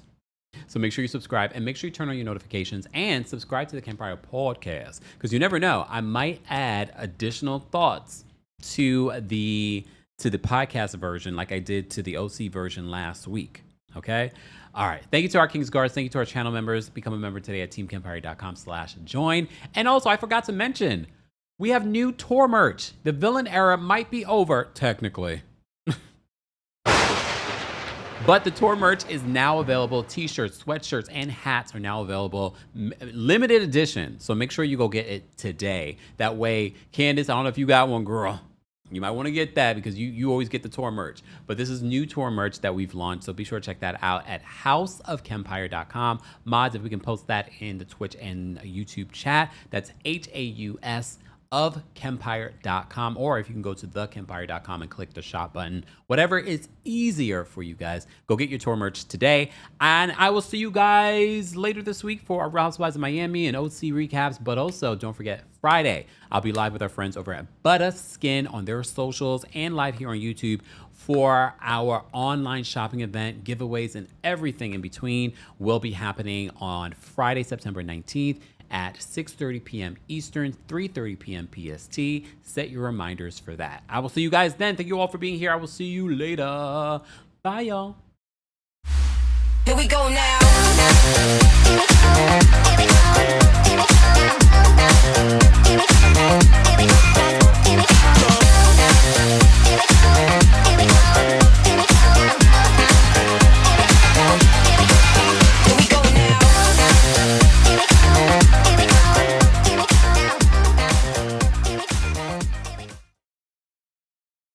So make sure you subscribe, and make sure you turn on your notifications and subscribe to the Kempire podcast, because you never know, I might add additional thoughts to the podcast version like I did to the OC version last week. Okay. All right. Thank you to our King's Guards. Thank you to our channel members. Become a member today at TeamKempire.com/join. And also, I forgot to mention, we have new tour merch. The villain era might be over technically. But the tour merch is now available. T-shirts, sweatshirts, and hats are now available. Limited edition. So make sure you go get it today. That way, Candace, I don't know if you got one, girl. You might want to get that because you always get the tour merch. But this is new tour merch that we've launched. So be sure to check that out at houseofkempire.com. Mods, if we can post that in the Twitch and YouTube chat. That's HAUS of Kempire.com, or if you can go to TheKempire.com and click the shop button, whatever is easier for you guys. Go get your tour merch today, and I will see you guys later this week for our Real Housewives of Miami and OC recaps. But also, don't forget, Friday I'll be live with our friends over at Butter Skin on their socials and live here on YouTube for our online shopping event. Giveaways and everything in between will be happening on Friday, September 19th. At 6:30 p.m. Eastern, 3:30 p.m. PST. Set your reminders for that. I will see you guys then. Thank you all for being here. I will see you later. Bye, y'all. Here we go now.